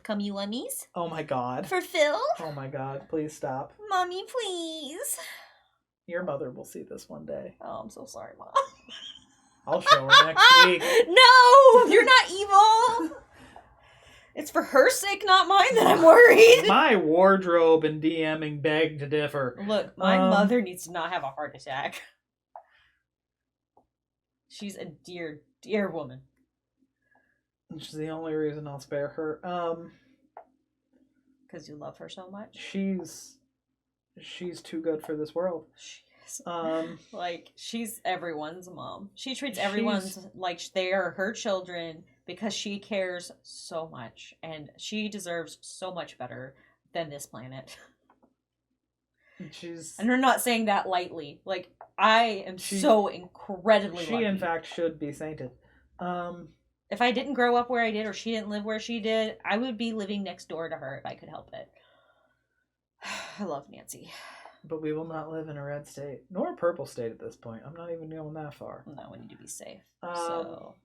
Speaker 2: Come you ummies?
Speaker 1: Oh my god.
Speaker 2: For Phil?
Speaker 1: Oh my god, please stop.
Speaker 2: Mommy, please.
Speaker 1: Your mother will see this one day.
Speaker 2: Oh, I'm so sorry, Mom.
Speaker 1: I'll show her next week.
Speaker 2: No! You're not evil! It's for her sake, not mine, that I'm worried.
Speaker 1: My wardrobe and DMing beg to differ.
Speaker 2: Look, my mother needs to not have a heart attack. She's a dear, dear woman.
Speaker 1: Which is the only reason I'll spare her.
Speaker 2: Because you love her so much?
Speaker 1: She's too good for this world.
Speaker 2: She is. Like, she's everyone's mom. She treats everyone like they are her children because she cares so much. And she deserves so much better than this planet. And we're not saying that lightly. Like, I am so incredibly lucky.
Speaker 1: She, in fact, should be sainted.
Speaker 2: If I didn't grow up where I did, or she didn't live where she did, I would be living next door to her if I could help it. I love Nancy.
Speaker 3: But we will not live in a red state, nor a purple state at this point. I'm not even going that far.
Speaker 2: No, we need to be safe. So,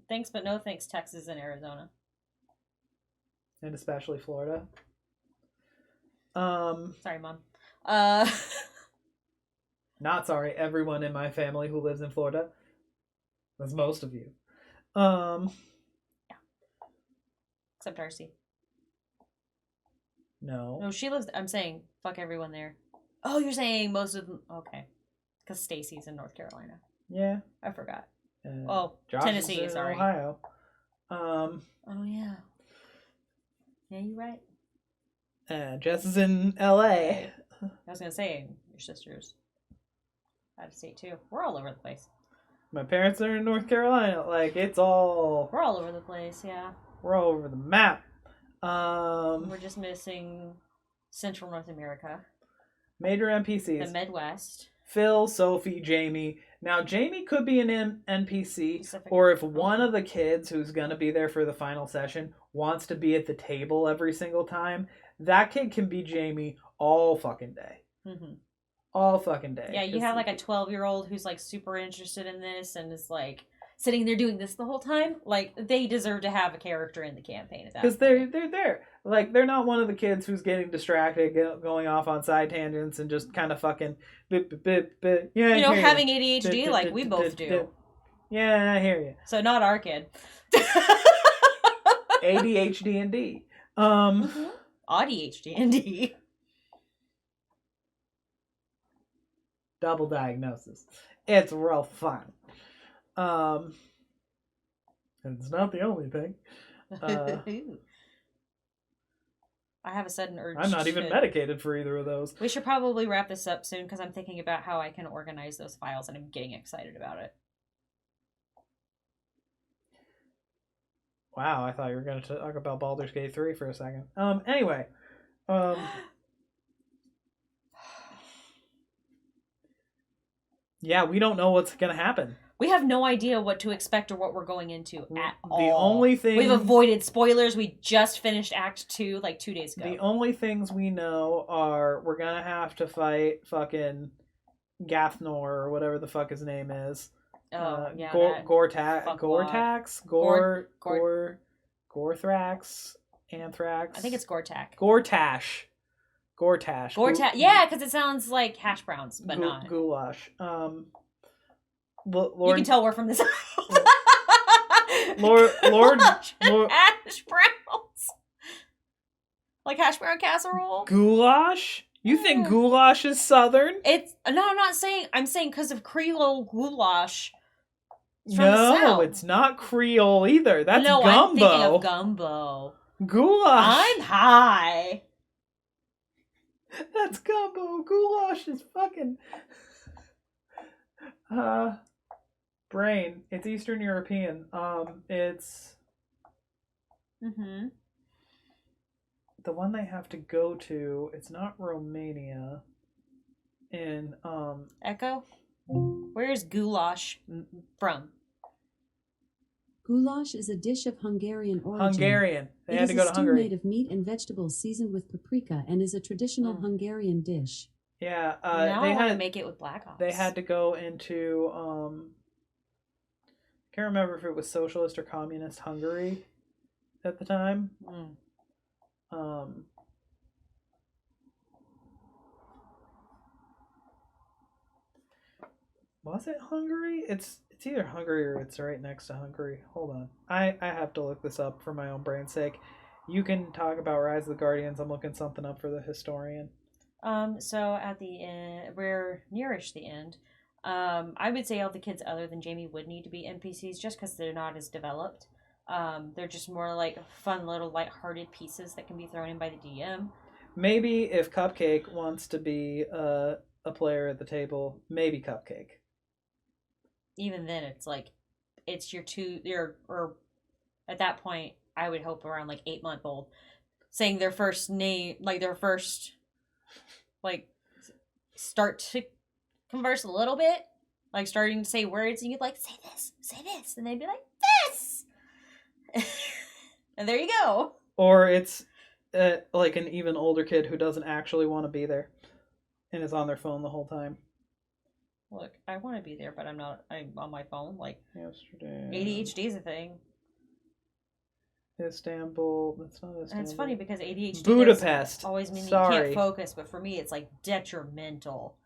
Speaker 2: thanks, but no thanks, Texas and Arizona.
Speaker 3: And especially Florida.
Speaker 2: Sorry, Mom.
Speaker 3: Not sorry, everyone in my family who lives in Florida. That's most of you. Yeah.
Speaker 2: Except Darcy.
Speaker 3: No.
Speaker 2: No, she lives... I'm saying, fuck everyone there. Oh, you're saying most of them... Okay. Because Stacy's in North Carolina.
Speaker 3: Yeah.
Speaker 2: I forgot.
Speaker 3: Josh
Speaker 2: Tennessee,
Speaker 3: is in
Speaker 2: sorry.
Speaker 3: Ohio.
Speaker 2: Oh, yeah. Yeah, you're right.
Speaker 3: Jess is in LA.
Speaker 2: I was going to say, your sister's out of state, too. We're all over the place.
Speaker 3: My parents are in North Carolina. Like, it's all...
Speaker 2: We're all over the place, yeah.
Speaker 3: We're all over the map.
Speaker 2: We're just missing Central North America.
Speaker 3: Major NPCs.
Speaker 2: The Midwest.
Speaker 3: Phil, Sophie, Jamie. Now, Jamie could be an NPC, or if one of the kids who's going to be there for the final session wants to be at the table every single time, that kid can be Jamie all fucking day.
Speaker 2: Mm-hmm.
Speaker 3: All fucking day.
Speaker 2: Yeah, you have like a 12-year-old who's like super interested in this and is like sitting there doing this the whole time. Like, they deserve to have a character in the campaign at that point.
Speaker 3: Because they're there. Like, they're not one of the kids who's getting distracted, going off on side tangents and just kind of fucking... Yeah,
Speaker 2: you know, having ADHD like we both do.
Speaker 3: Yeah, I hear you.
Speaker 2: So not our kid.
Speaker 3: ADHD and D.
Speaker 2: ADHD and D.
Speaker 3: Double diagnosis. It's real fun. And it's not the only thing.
Speaker 2: I have a sudden urge.
Speaker 3: I'm not even medicated for either of those.
Speaker 2: We should probably wrap this up soon because I'm thinking about how I can organize those files and I'm getting excited about it.
Speaker 3: Wow, I thought you were going to talk about Baldur's Gate 3 for a second. Anyway. Yeah, we don't know what's going to happen.
Speaker 2: We have no idea what to expect or what we're going into at all.
Speaker 3: The only thing...
Speaker 2: We've avoided spoilers. We just finished Act 2 like 2 days ago.
Speaker 3: The only things we know are we're going to have to fight fucking Gathnor or whatever the fuck his name is.
Speaker 2: Oh, yeah.
Speaker 3: Gortax? Gorthrax? Anthrax?
Speaker 2: I think it's Gortak.
Speaker 3: Gortash.
Speaker 2: Yeah, because it sounds like hash browns, but not.
Speaker 3: Goulash.
Speaker 2: You can tell we're from this house.
Speaker 3: Lord,
Speaker 2: hash browns. Like hash brown casserole?
Speaker 3: Goulash? You think goulash is southern?
Speaker 2: No, I'm not saying. I'm saying because of Creole goulash.
Speaker 3: No, it's not Creole either. That's gumbo.
Speaker 2: I'm thinking of gumbo.
Speaker 3: Goulash.
Speaker 2: I'm high.
Speaker 3: That's gumbo. Goulash is fucking... brain. It's Eastern European. It's...
Speaker 2: Mm-hmm.
Speaker 3: The one they have to go to, it's not Romania. In,
Speaker 2: Echo? Where's goulash from?
Speaker 4: Goulash is a dish of Hungarian origin.
Speaker 3: Hungarian. They had to go to Hungary.
Speaker 4: It is a stew made of meat and vegetables seasoned with paprika and is a traditional Hungarian dish.
Speaker 3: Yeah,
Speaker 2: now I want to make it with black ops.
Speaker 3: They had to go into, can't remember if it was socialist or communist Hungary at the time. Was it Hungary? It's either Hungary or it's right next to Hungary. Hold on. I have to look this up for my own brain's sake. You can talk about Rise of the Guardians. I'm looking something up for the historian.
Speaker 2: So at the end, we're nearish the end. I would say all the kids other than Jamie would need to be NPCs just because they're not as developed. They're just more like fun little lighthearted pieces that can be thrown in by the DM.
Speaker 3: Maybe if Cupcake wants to be a player at the table, maybe Cupcake.
Speaker 2: Even then, it's like, it's or at that point, I would hope around like 8-month-old, saying their first name, like their first, like, start to converse a little bit, like starting to say words, and you'd like, say this, and they'd be like, this! And there you go.
Speaker 3: Or it's like an even older kid who doesn't actually want to be there and is on their phone the whole time.
Speaker 2: Look, I want to be there, but I'm on my phone. Like,
Speaker 3: yesterday.
Speaker 2: ADHD is a thing.
Speaker 3: Istanbul. That's not Istanbul.
Speaker 2: And it's funny because ADHD
Speaker 3: Budapest.
Speaker 2: Always mean
Speaker 3: Sorry.
Speaker 2: you can't focus, but for me, it's like detrimental.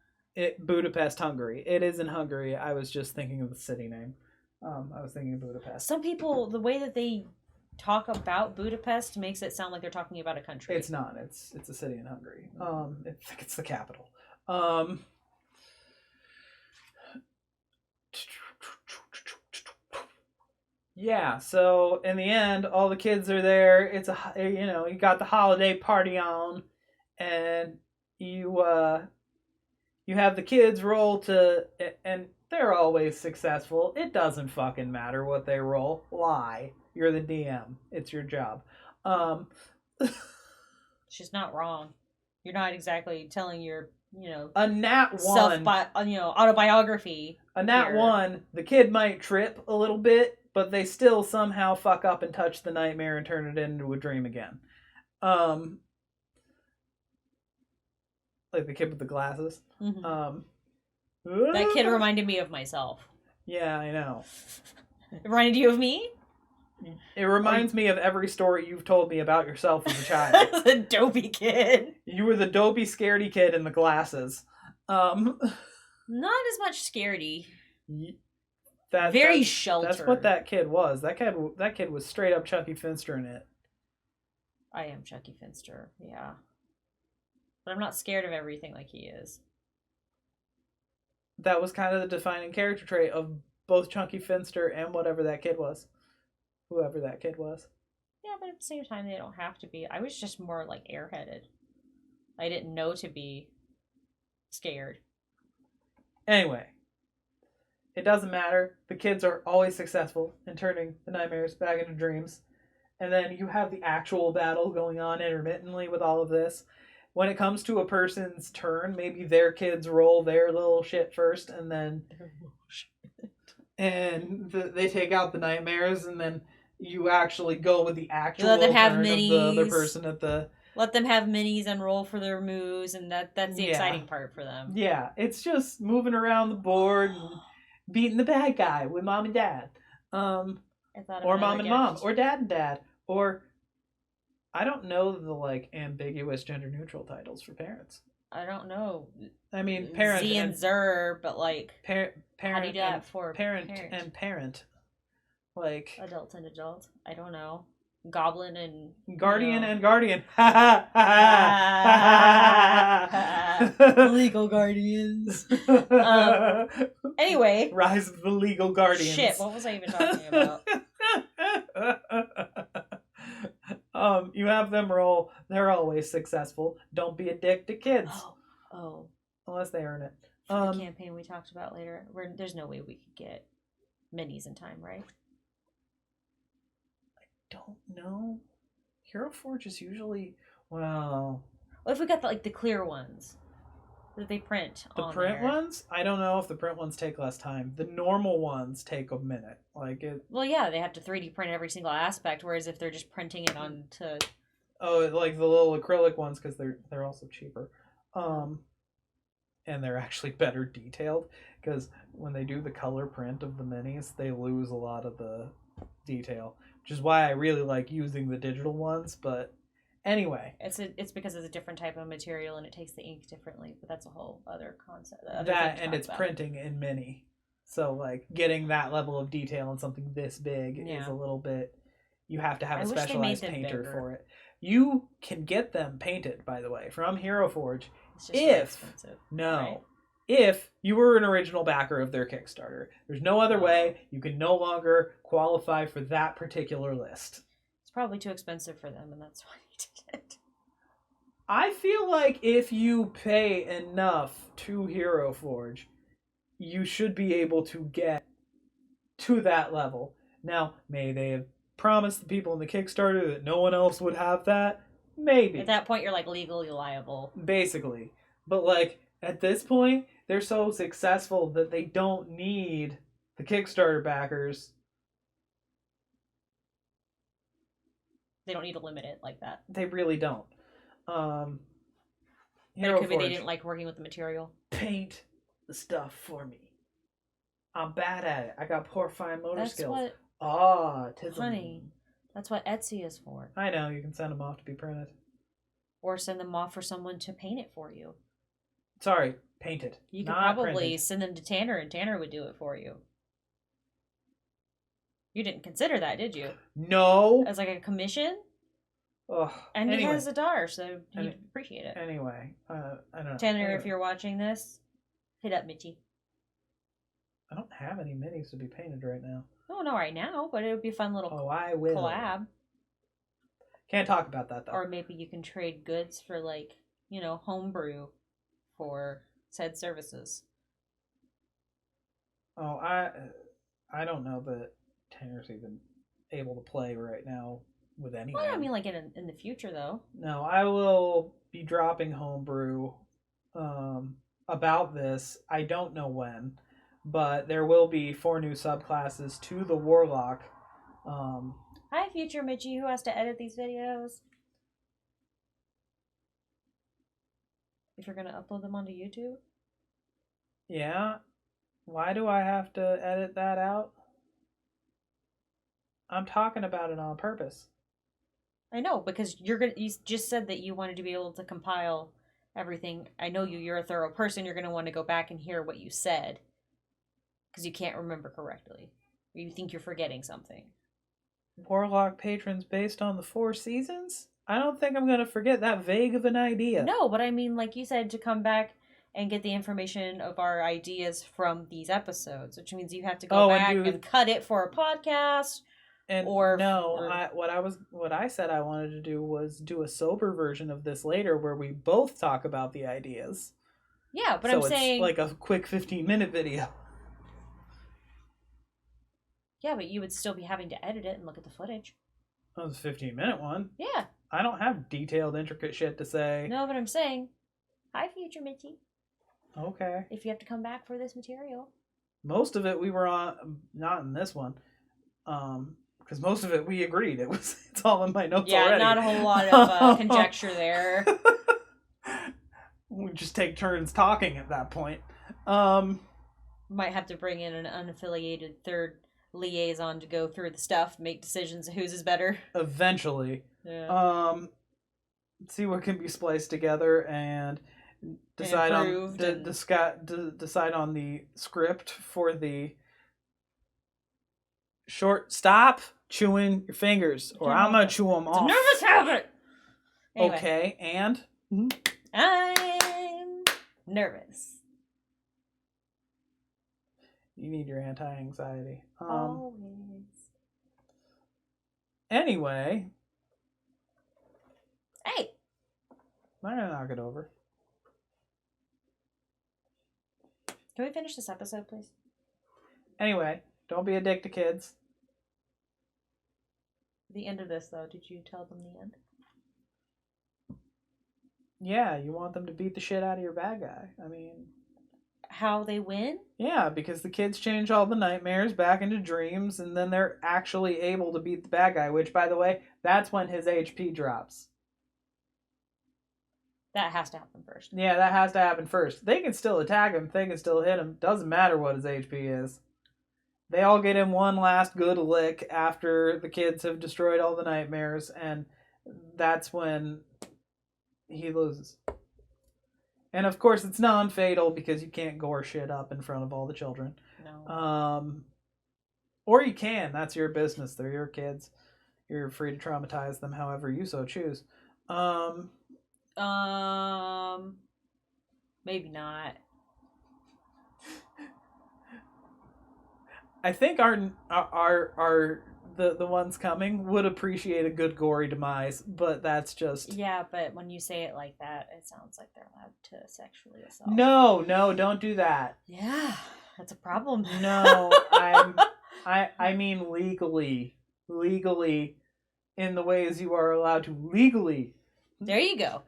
Speaker 3: Budapest, Hungary. It is in Hungary. I was just thinking of the city name. I was thinking of Budapest.
Speaker 2: Some people, the way that they talk about Budapest makes it sound like they're talking about a country.
Speaker 3: It's not. It's a city in Hungary. I think it's the capital. Yeah, so in the end, all the kids are there. It's you got the holiday party on, and you have the kids roll and they're always successful. It doesn't fucking matter what they roll. Lie. You're the DM. It's your job.
Speaker 2: She's not wrong. You're not exactly telling your,
Speaker 3: a nat 1
Speaker 2: autobiography.
Speaker 3: A nat 1, the kid might trip a little bit, but they still somehow fuck up and touch the nightmare and turn it into a dream again. Like the kid with the glasses.
Speaker 2: Mm-hmm. That kid reminded me of myself.
Speaker 3: Yeah, I know.
Speaker 2: It reminded you of me?
Speaker 3: It reminds me of every story you've told me about yourself as a child.
Speaker 2: The dopey kid.
Speaker 3: You were the dopey, scaredy kid in the glasses.
Speaker 2: Not as much scaredy.
Speaker 3: Very
Speaker 2: sheltered.
Speaker 3: That's what that kid was. That kid was straight up Chucky Finster in it.
Speaker 2: I am Chucky Finster, yeah. But I'm not scared of everything like he is.
Speaker 3: That was kind of the defining character trait of both Chucky Finster and whatever that kid was. Whoever that kid was.
Speaker 2: Yeah, but at the same time, they don't have to be. I was just more like airheaded. I didn't know to be scared.
Speaker 3: Anyway, it doesn't matter. The kids are always successful in turning the nightmares back into dreams. And then you have the actual battle going on intermittently with all of this. When it comes to a person's turn, maybe their kids roll their little shit first, and then they take out the nightmares, and then you actually go with the actual
Speaker 2: let them have
Speaker 3: turn
Speaker 2: minis.
Speaker 3: of the other person at the...
Speaker 2: Let them have minis and roll for their moves, and that's the exciting part for them.
Speaker 3: Yeah, it's just moving around the board and beating the bad guy with mom and dad. Or mom and mom, or dad and dad, or... I don't know the ambiguous gender neutral titles for parents.
Speaker 2: I don't know.
Speaker 3: I mean, parent
Speaker 2: Z and Zer, but
Speaker 3: parent.
Speaker 2: How do you do that for
Speaker 3: parent and parent? Like
Speaker 2: adult and adult. I don't know. Goblin and
Speaker 3: guardian and guardian.
Speaker 2: Legal guardians. Anyway,
Speaker 3: Rise of the Legal Guardians.
Speaker 2: Shit, what was I even talking about?
Speaker 3: You have them roll. They're always successful. Don't be a dick to kids.
Speaker 2: Oh.
Speaker 3: Unless they earn it.
Speaker 2: For the campaign we talked about later, there's no way we could get minis in time, right?
Speaker 3: I don't know. Hero Forge is usually... Well,
Speaker 2: if we got the clear ones that they print
Speaker 3: the print ones, I don't know if the print ones take less time. The normal ones take a minute.
Speaker 2: Well, yeah, they have to 3D print every single aspect, whereas if they're just printing it onto...
Speaker 3: Oh, like the little acrylic ones, because they're also cheaper. And they're actually better detailed, because when they do the color print of the minis, they lose a lot of the detail, which is why I really like using the digital ones, but... Anyway,
Speaker 2: it's because it's a different type of material and it takes the ink differently, but that's a whole other concept.
Speaker 3: It's printing in mini, so getting that level of detail in something this big is a little bit. You have to have a specialized painter for it. You can get them painted, by the way, from Hero Forge.
Speaker 2: It's just really expensive.
Speaker 3: Right? If you were an original backer of their Kickstarter, there's no other way. You can no longer qualify for that particular list.
Speaker 2: Probably too expensive for them, and that's why he did it.
Speaker 3: I feel like if you pay enough to Hero Forge, you should be able to get to that level. Now, may they have promised the people in the Kickstarter that no one else would have that? Maybe.
Speaker 2: At that point, you're legally liable.
Speaker 3: Basically. But at this point, they're so successful that they don't need the Kickstarter backers.
Speaker 2: They don't need to limit it like that.
Speaker 3: They really don't.
Speaker 2: But it could be they didn't like working with the material.
Speaker 3: Paint the stuff for me. I'm bad at it. I got poor fine motor skills.
Speaker 2: Honey, that's what Etsy is for.
Speaker 3: I know, you can send them off to be printed.
Speaker 2: Or send them off for someone to paint it for you.
Speaker 3: Sorry, paint it.
Speaker 2: You could probably send them to Tanner, and Tanner would do it for you. You didn't consider that, did you?
Speaker 3: No.
Speaker 2: As like a commission?
Speaker 3: Ugh.
Speaker 2: And he has a daughter, so he'd appreciate it.
Speaker 3: Anyway, I don't know.
Speaker 2: Tanner, if you're watching this, hit up Mitchie.
Speaker 3: I don't have any minis to be painted right now.
Speaker 2: No, not right now, but it would be a fun little
Speaker 3: I will.
Speaker 2: collab.
Speaker 3: Can't talk about that, though.
Speaker 2: Or maybe you can trade goods for, like, you know, homebrew for said services.
Speaker 3: Oh, I don't know that Tanner's even able to play right now with anyone.
Speaker 2: Well, I mean, like, in the future, though.
Speaker 3: No, I will be dropping homebrew about this. I don't know when, but there will be 4 new subclasses to the Warlock.
Speaker 2: Hi, future Mitchie, who has to edit these videos. If you're going to upload them onto YouTube?
Speaker 3: Yeah? Why do I have to edit that out? I'm talking about it on purpose.
Speaker 2: I know, because you just said that you wanted to be able to compile everything. I know you're a thorough person. You're going to want to go back and hear what you said. Because you can't remember correctly. Or you think you're forgetting something.
Speaker 3: Warlock patrons based on the 4 seasons? I don't think I'm going to forget that vague of an idea.
Speaker 2: No, but I mean, like you said, to come back and get the information of our ideas from these episodes, which means you have to go back and cut it for a podcast.
Speaker 3: And what I said I wanted to do was do a sober version of this later where we both talk about the ideas.
Speaker 2: Yeah, but I'm saying
Speaker 3: like a quick 15-minute video.
Speaker 2: Yeah, but you would still be having to edit it and look at the footage.
Speaker 3: That was a 15-minute one.
Speaker 2: Yeah.
Speaker 3: I don't have detailed, intricate shit to say.
Speaker 2: No, but I'm saying, hi, future Mitchie.
Speaker 3: Okay.
Speaker 2: If you have to come back for this material.
Speaker 3: Most of it we were on, not in this one. Because most of it we agreed. It's all in my notes already.
Speaker 2: Yeah, not a whole lot of conjecture there.
Speaker 3: We just take turns talking at that point.
Speaker 2: Might have to bring in an unaffiliated third liaison to go through the stuff, make decisions whose is better.
Speaker 3: Eventually.
Speaker 2: Yeah.
Speaker 3: See what can be spliced together and decide decide on the script for the short. Stop chewing your fingers, or I'm gonna chew them off.
Speaker 2: Nervous habit. Anyway.
Speaker 3: Okay, and
Speaker 2: I'm nervous.
Speaker 3: You need your anti-anxiety.
Speaker 2: Always.
Speaker 3: Anyway.
Speaker 2: Hey.
Speaker 3: I'm gonna knock it over.
Speaker 2: Can we finish this episode, please?
Speaker 3: Anyway, don't be a dick to kids.
Speaker 2: The end of this, though, did you tell them the end?
Speaker 3: Yeah, you want them to beat the shit out of your bad guy. I mean...
Speaker 2: How they win?
Speaker 3: Yeah, because the kids change all the nightmares back into dreams, and then they're actually able to beat the bad guy, which, by the way, that's when his HP drops.
Speaker 2: That has to happen first.
Speaker 3: Yeah, that has to happen first. They can still attack him, they can still hit him. Doesn't matter what his HP is. They all get him one last good lick after the kids have destroyed all the nightmares, and that's when he loses. And of course, it's non-fatal because you can't gore shit up in front of all the children.
Speaker 2: No.
Speaker 3: Or you can. That's your business. They're your kids. You're free to traumatize them however you so choose.
Speaker 2: Maybe not.
Speaker 3: I think the ones coming would appreciate a good gory demise, but that's just...
Speaker 2: Yeah, but when you say it like that, it sounds like they're allowed to sexually assault.
Speaker 3: No, don't do that.
Speaker 2: Yeah, that's a problem.
Speaker 3: No, I mean legally, in the ways you are allowed to legally.
Speaker 2: There you go.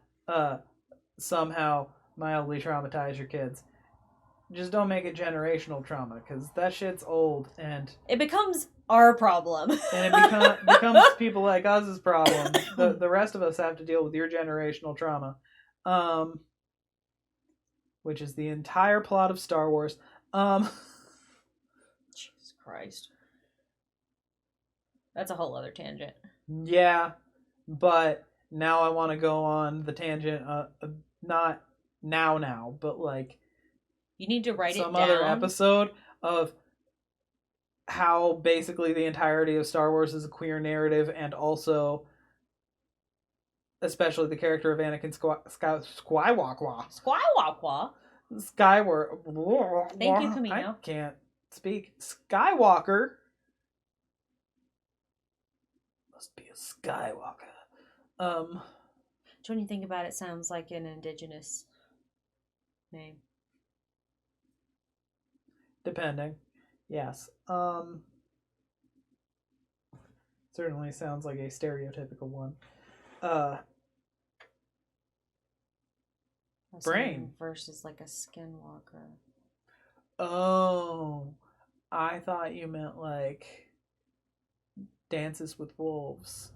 Speaker 3: Somehow mildly traumatize your kids. just don't make it generational trauma, because that shit's old, and
Speaker 2: it becomes our problem.
Speaker 3: and it becomes people like us' problem. The rest of us have to deal with your generational trauma, which is the entire plot of Star Wars.
Speaker 2: Jesus Christ, that's a whole other tangent.
Speaker 3: Yeah, but now I want to go on the tangent. Not now, but like
Speaker 2: you need to write
Speaker 3: some
Speaker 2: it down.
Speaker 3: other episode of how basically the entirety of Star Wars is a queer narrative, and also especially the character of Anakin Skywalker.
Speaker 2: Thank you, Camino.
Speaker 3: I can't speak. Skywalker must be a Skywalker.
Speaker 2: When you think about it, sounds like an indigenous name.
Speaker 3: Depending. Yes. Certainly sounds like a stereotypical one. Brain
Speaker 2: versus like a skinwalker.
Speaker 3: Oh, I thought you meant like Dances with Wolves.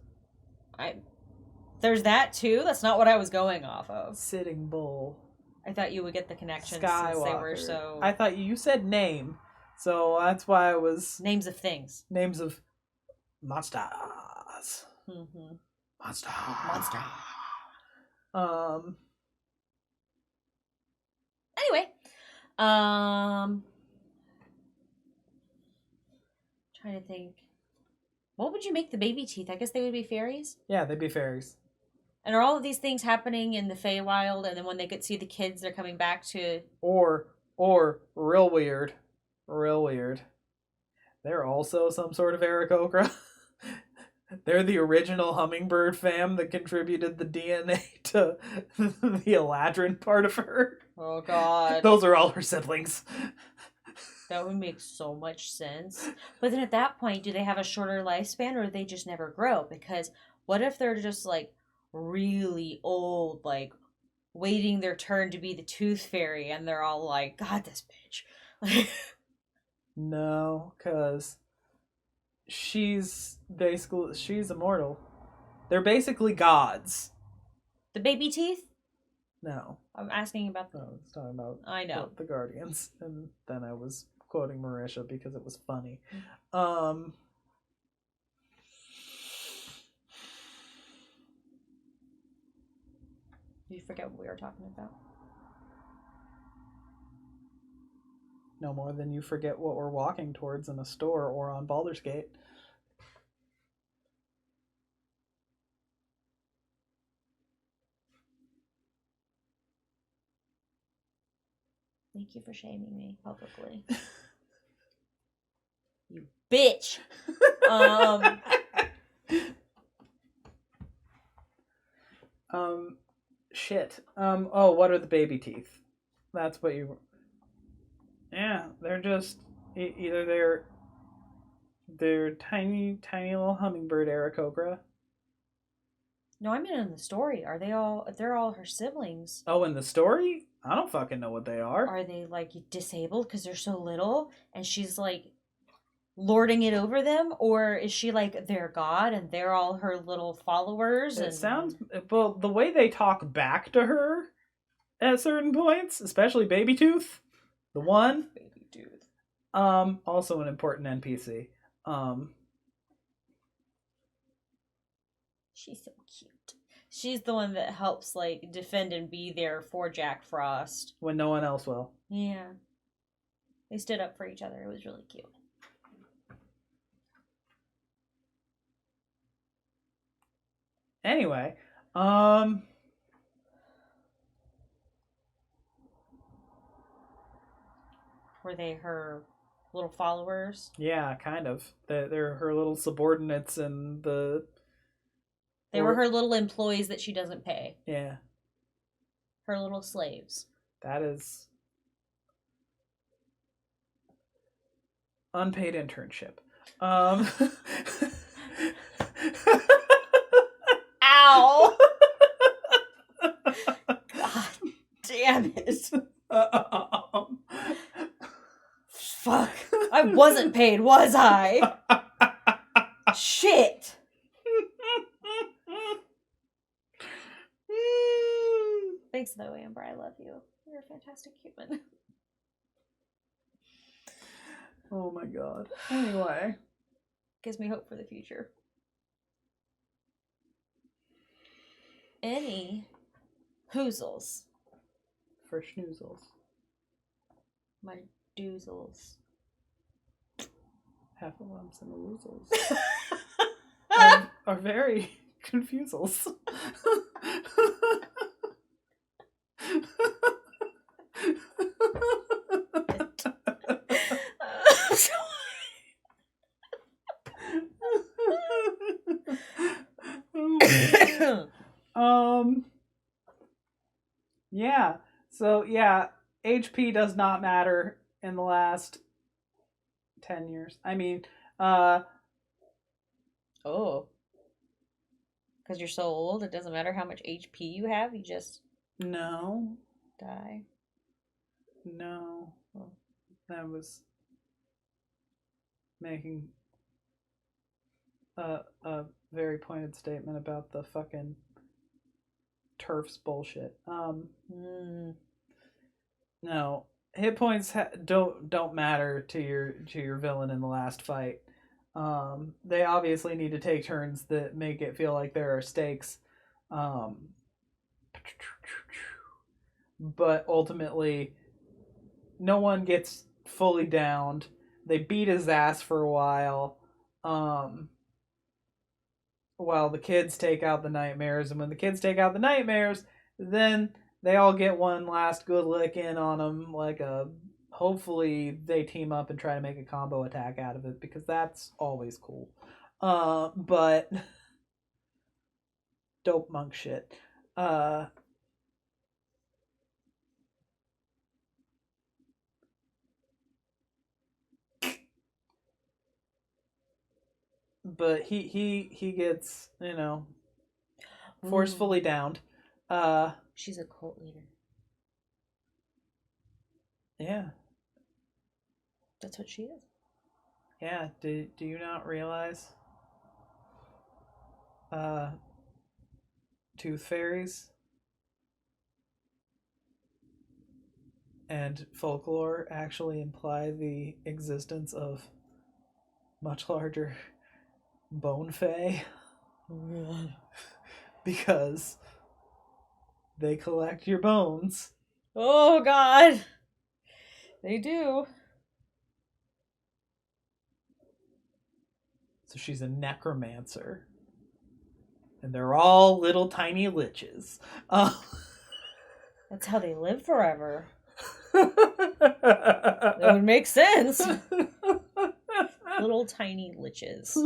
Speaker 2: There's that too. That's not what I was going off of.
Speaker 3: Sitting Bull.
Speaker 2: I thought you would get the connection
Speaker 3: Skywalker.
Speaker 2: since they were so.
Speaker 3: I thought you said name, so that's why I was
Speaker 2: names of things.
Speaker 3: Names of monsters.
Speaker 2: Mm-hmm.
Speaker 3: Monster.
Speaker 2: Anyway, trying to think. What would you make the baby teeth? I guess they would be fairies.
Speaker 3: Yeah, they'd be fairies.
Speaker 2: And are all of these things happening in the Feywild, and then when they could see the kids, they're coming back to...
Speaker 3: Or real weird. They're also some sort of Aarakocra. They're the original hummingbird fam that contributed the DNA to the Eladrin part of her.
Speaker 2: Oh, God.
Speaker 3: Those are all her siblings.
Speaker 2: That would make so much sense. But then at that point, do they have a shorter lifespan, or do they just never grow? Because what if they're just, like, really old, like, waiting their turn to be the tooth fairy, and they're all like, God, this bitch.
Speaker 3: No, because she's immortal. They're basically gods.
Speaker 2: The baby teeth?
Speaker 3: No.
Speaker 2: I'm asking about
Speaker 3: No, it's talking about
Speaker 2: I know.
Speaker 3: The Guardians. And then I was quoting Marisha because it was funny.
Speaker 2: Did you forget what we were talking about?
Speaker 3: No more than you forget what we're walking towards in a store or on Baldur's Gate.
Speaker 2: Thank you for shaming me publicly. You bitch!
Speaker 3: Shit. Oh, what are the baby teeth? That's what you... Yeah, they're just... Either they're tiny little hummingbird Aarakocra.
Speaker 2: No, I mean in the story. Are they all... If they're all her siblings...
Speaker 3: Oh, in the story? I don't fucking know what they are.
Speaker 2: Are they, like, disabled because they're so little? And she's, like, lording it over them? Or is she, like, their god and they're all her little followers?
Speaker 3: It sounds... Well, the way they talk back to her at certain points, especially Baby Tooth, the one...
Speaker 2: Baby Tooth.
Speaker 3: Also an important NPC.
Speaker 2: She's so cute. She's the one that helps, like, defend and be there for Jack Frost.
Speaker 3: When no one else will.
Speaker 2: Yeah. They stood up for each other. It was really cute.
Speaker 3: Anyway,
Speaker 2: Were they her little followers?
Speaker 3: Yeah, kind of. They're her little subordinates and the...
Speaker 2: They were her little employees that she doesn't pay.
Speaker 3: Yeah.
Speaker 2: Her little slaves.
Speaker 3: That is... unpaid internship.
Speaker 2: Ow! God damn it. wasn't paid, was I? Shit. Thanks though, Amber. I love you. You're a fantastic human.
Speaker 3: Oh my god. Anyway.
Speaker 2: Gives me hope for the future. Any hoozles.
Speaker 3: For schnoozles.
Speaker 2: My doozles.
Speaker 3: Heffalumps and woozles are very confusals. Yeah. So yeah, HP does not matter in the last 10 years. I mean,
Speaker 2: oh. Because you're so old, it doesn't matter how much HP you have, you just
Speaker 3: no.
Speaker 2: Die.
Speaker 3: No. Well, that was making a very pointed statement about the fucking turfs bullshit. No, hit points don't matter to your villain in the last fight. They obviously need to take turns that make it feel like there are stakes. But ultimately, no one gets fully downed. They beat his ass for a while. While the kids take out the nightmares, and when the kids take out the nightmares, then they all get one last good lick in on them, hopefully they team up and try to make a combo attack out of it, because that's always cool. But dope monk shit. But he gets, forcefully downed.
Speaker 2: She's a cult leader.
Speaker 3: Yeah.
Speaker 2: That's what she is.
Speaker 3: Yeah, do you not realize tooth fairies and folklore actually imply the existence of much larger bone fae? Because they collect your bones.
Speaker 2: Oh god. They do.
Speaker 3: So she's a necromancer. And they're all little tiny liches.
Speaker 2: That's how they live forever. That would make sense. Little tiny liches.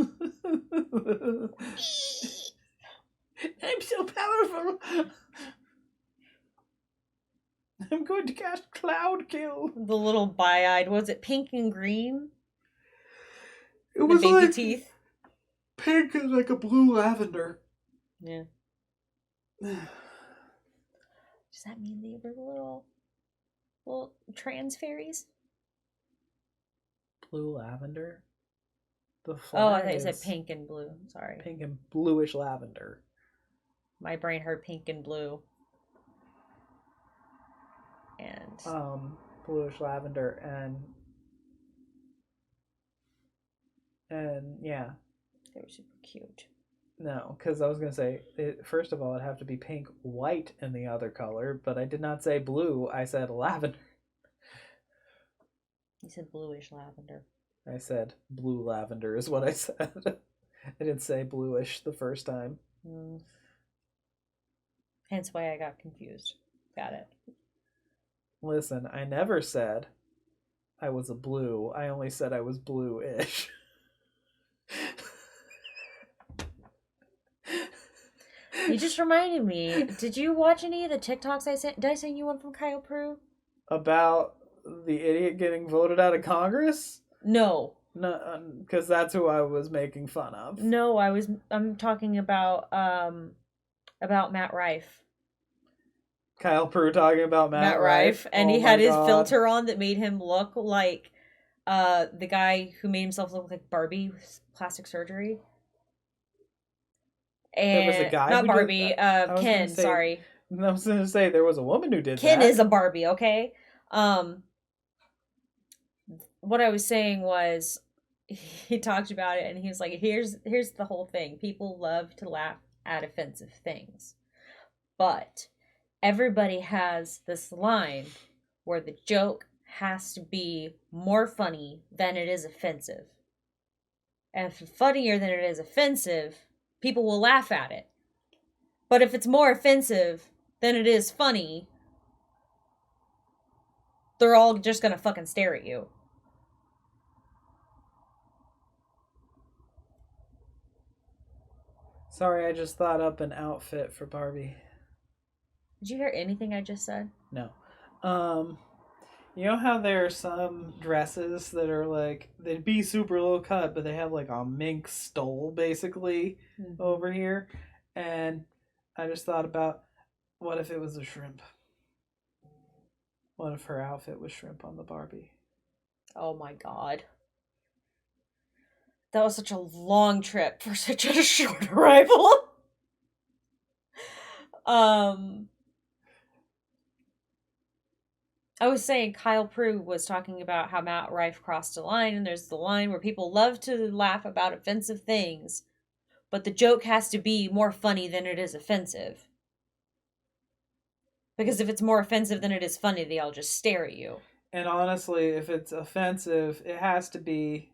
Speaker 3: I'm so powerful. I'm going to cast Cloud Kill.
Speaker 2: The little bi-eyed, was it pink and green?
Speaker 3: It was
Speaker 2: the baby
Speaker 3: like
Speaker 2: teeth.
Speaker 3: Pink and like a blue lavender.
Speaker 2: Yeah. Does that mean they were little trans fairies?
Speaker 3: Blue lavender? The
Speaker 2: I
Speaker 3: flag
Speaker 2: thought you
Speaker 3: is
Speaker 2: said pink and blue. Sorry.
Speaker 3: Pink and bluish lavender.
Speaker 2: My brain heard pink and blue. And
Speaker 3: bluish lavender and yeah.
Speaker 2: They're super cute.
Speaker 3: No, because I was going to say, first of all, it'd have to be pink, white, and the other color, but I did not say blue, I said lavender.
Speaker 2: You said bluish lavender.
Speaker 3: I said blue lavender is what I said. I didn't say bluish the first time.
Speaker 2: Hence why I got confused. Got it.
Speaker 3: Listen, I never said I was a blue. I only said I was blue-ish.
Speaker 2: You just reminded me. Did you watch any of the TikToks I sent? Did I send you one from Kyle Prue?
Speaker 3: About the idiot getting voted out of Congress?
Speaker 2: No.
Speaker 3: No, because that's who I was making fun of.
Speaker 2: No, I'm talking about Matt Rife.
Speaker 3: Kyle Prue talking about Matt Rife.
Speaker 2: And he had his filter on that made him look like the guy who made himself look like Barbie with plastic surgery. And
Speaker 3: there was a guy
Speaker 2: not
Speaker 3: who
Speaker 2: Barbie, Ken,
Speaker 3: say,
Speaker 2: sorry.
Speaker 3: I was going to say there was a woman who did
Speaker 2: Ken
Speaker 3: that.
Speaker 2: is a Barbie, okay? What I was saying was, he talked about it and he was like, here's the whole thing. People love to laugh at offensive things. But everybody has this line where the joke has to be more funny than it is offensive. And if it's funnier than it is offensive, people will laugh at it. But if it's more offensive than it is funny, they're all just gonna fucking stare at you.
Speaker 3: Sorry, I just thought up an outfit for Barbie.
Speaker 2: Did you hear anything I just said?
Speaker 3: No. You know how there are some dresses that are like, they'd be super low cut, but they have like a mink stole basically over here. And I just thought about, what if it was a shrimp? What if her outfit was shrimp on the Barbie?
Speaker 2: Oh my god. That was such a long trip for such a short arrival. I was saying Kyle Prue was talking about how Matt Rife crossed a line, and there's the line where people love to laugh about offensive things, but the joke has to be more funny than it is offensive. Because if it's more offensive than it is funny, they all just stare at you.
Speaker 3: And honestly, if it's offensive, it has to be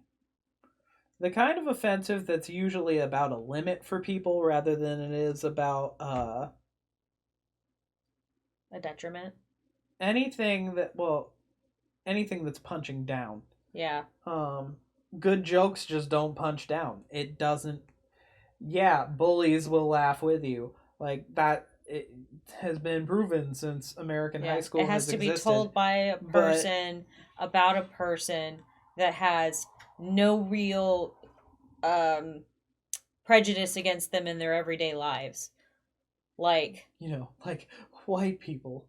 Speaker 3: the kind of offensive that's usually about a limit for people rather than it is about
Speaker 2: a detriment.
Speaker 3: Anything that's punching down.
Speaker 2: Yeah.
Speaker 3: Good jokes just don't punch down. It doesn't. Yeah, bullies will laugh with you. Like that, it has been proven since American high school.
Speaker 2: It has to be told by a person about a person that has no real prejudice against them in their everyday lives. Like,
Speaker 3: like white people.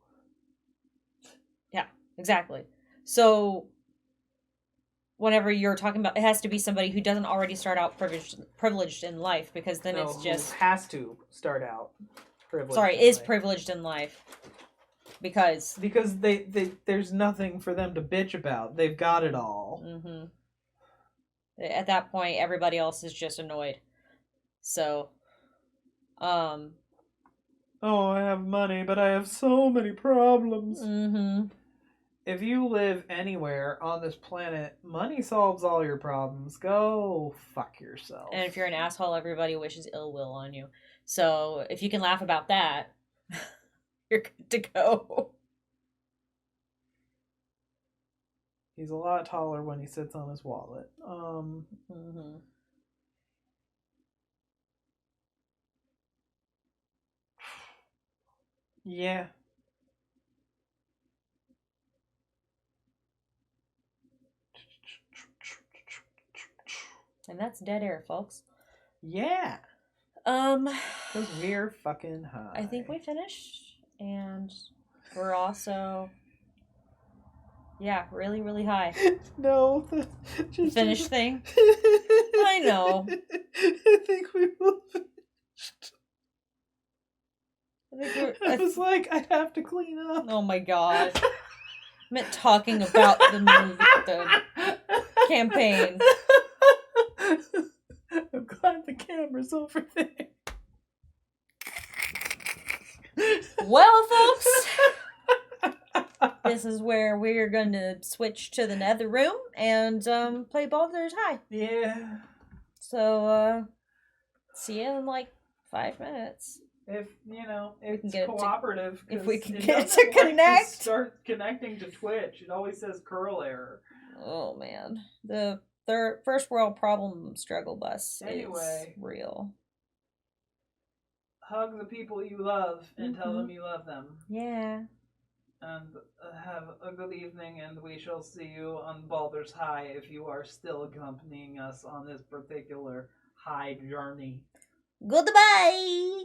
Speaker 2: Yeah, exactly. So whenever you're talking about, it has to be somebody who doesn't already start out privileged in life, because then it's just
Speaker 3: has to start out privileged.
Speaker 2: Sorry, is privileged in life. Because
Speaker 3: they there's nothing for them to bitch about. They've got it all.
Speaker 2: Mm-hmm. At that point, everybody else is just annoyed. So,
Speaker 3: oh, I have money, but I have so many problems.
Speaker 2: Mm-hmm.
Speaker 3: If you live anywhere on this planet, money solves all your problems. Go fuck yourself.
Speaker 2: And if you're an asshole, everybody wishes ill will on you. So, if you can laugh about that, you're good to go.
Speaker 3: He's a lot taller when he sits on his wallet.
Speaker 2: Mm-hmm.
Speaker 3: Yeah.
Speaker 2: And that's dead air, folks.
Speaker 3: Yeah. Because we're fucking high.
Speaker 2: I think we finished, and we're also, really, really high.
Speaker 3: No,
Speaker 2: just finish thing. I know.
Speaker 3: I think we will finish. I was like, I have to clean up.
Speaker 2: Oh my god. I meant talking about the movie, the campaign.
Speaker 3: I'm glad the camera's over there.
Speaker 2: Well, folks, this is where we're going to switch to the nether room and play Baldur's High.
Speaker 3: Yeah.
Speaker 2: So, see you in like 5 minutes.
Speaker 3: If, it's cooperative.
Speaker 2: If we can get it to connect.
Speaker 3: Start connecting to Twitch. It always says curl error.
Speaker 2: Oh, man. The first world problem struggle bus is real.
Speaker 3: Hug the people you love and tell them you love them.
Speaker 2: Yeah.
Speaker 3: And have a good evening, and we shall see you on Baldur's High if you are still accompanying us on this particular high journey.
Speaker 2: Goodbye!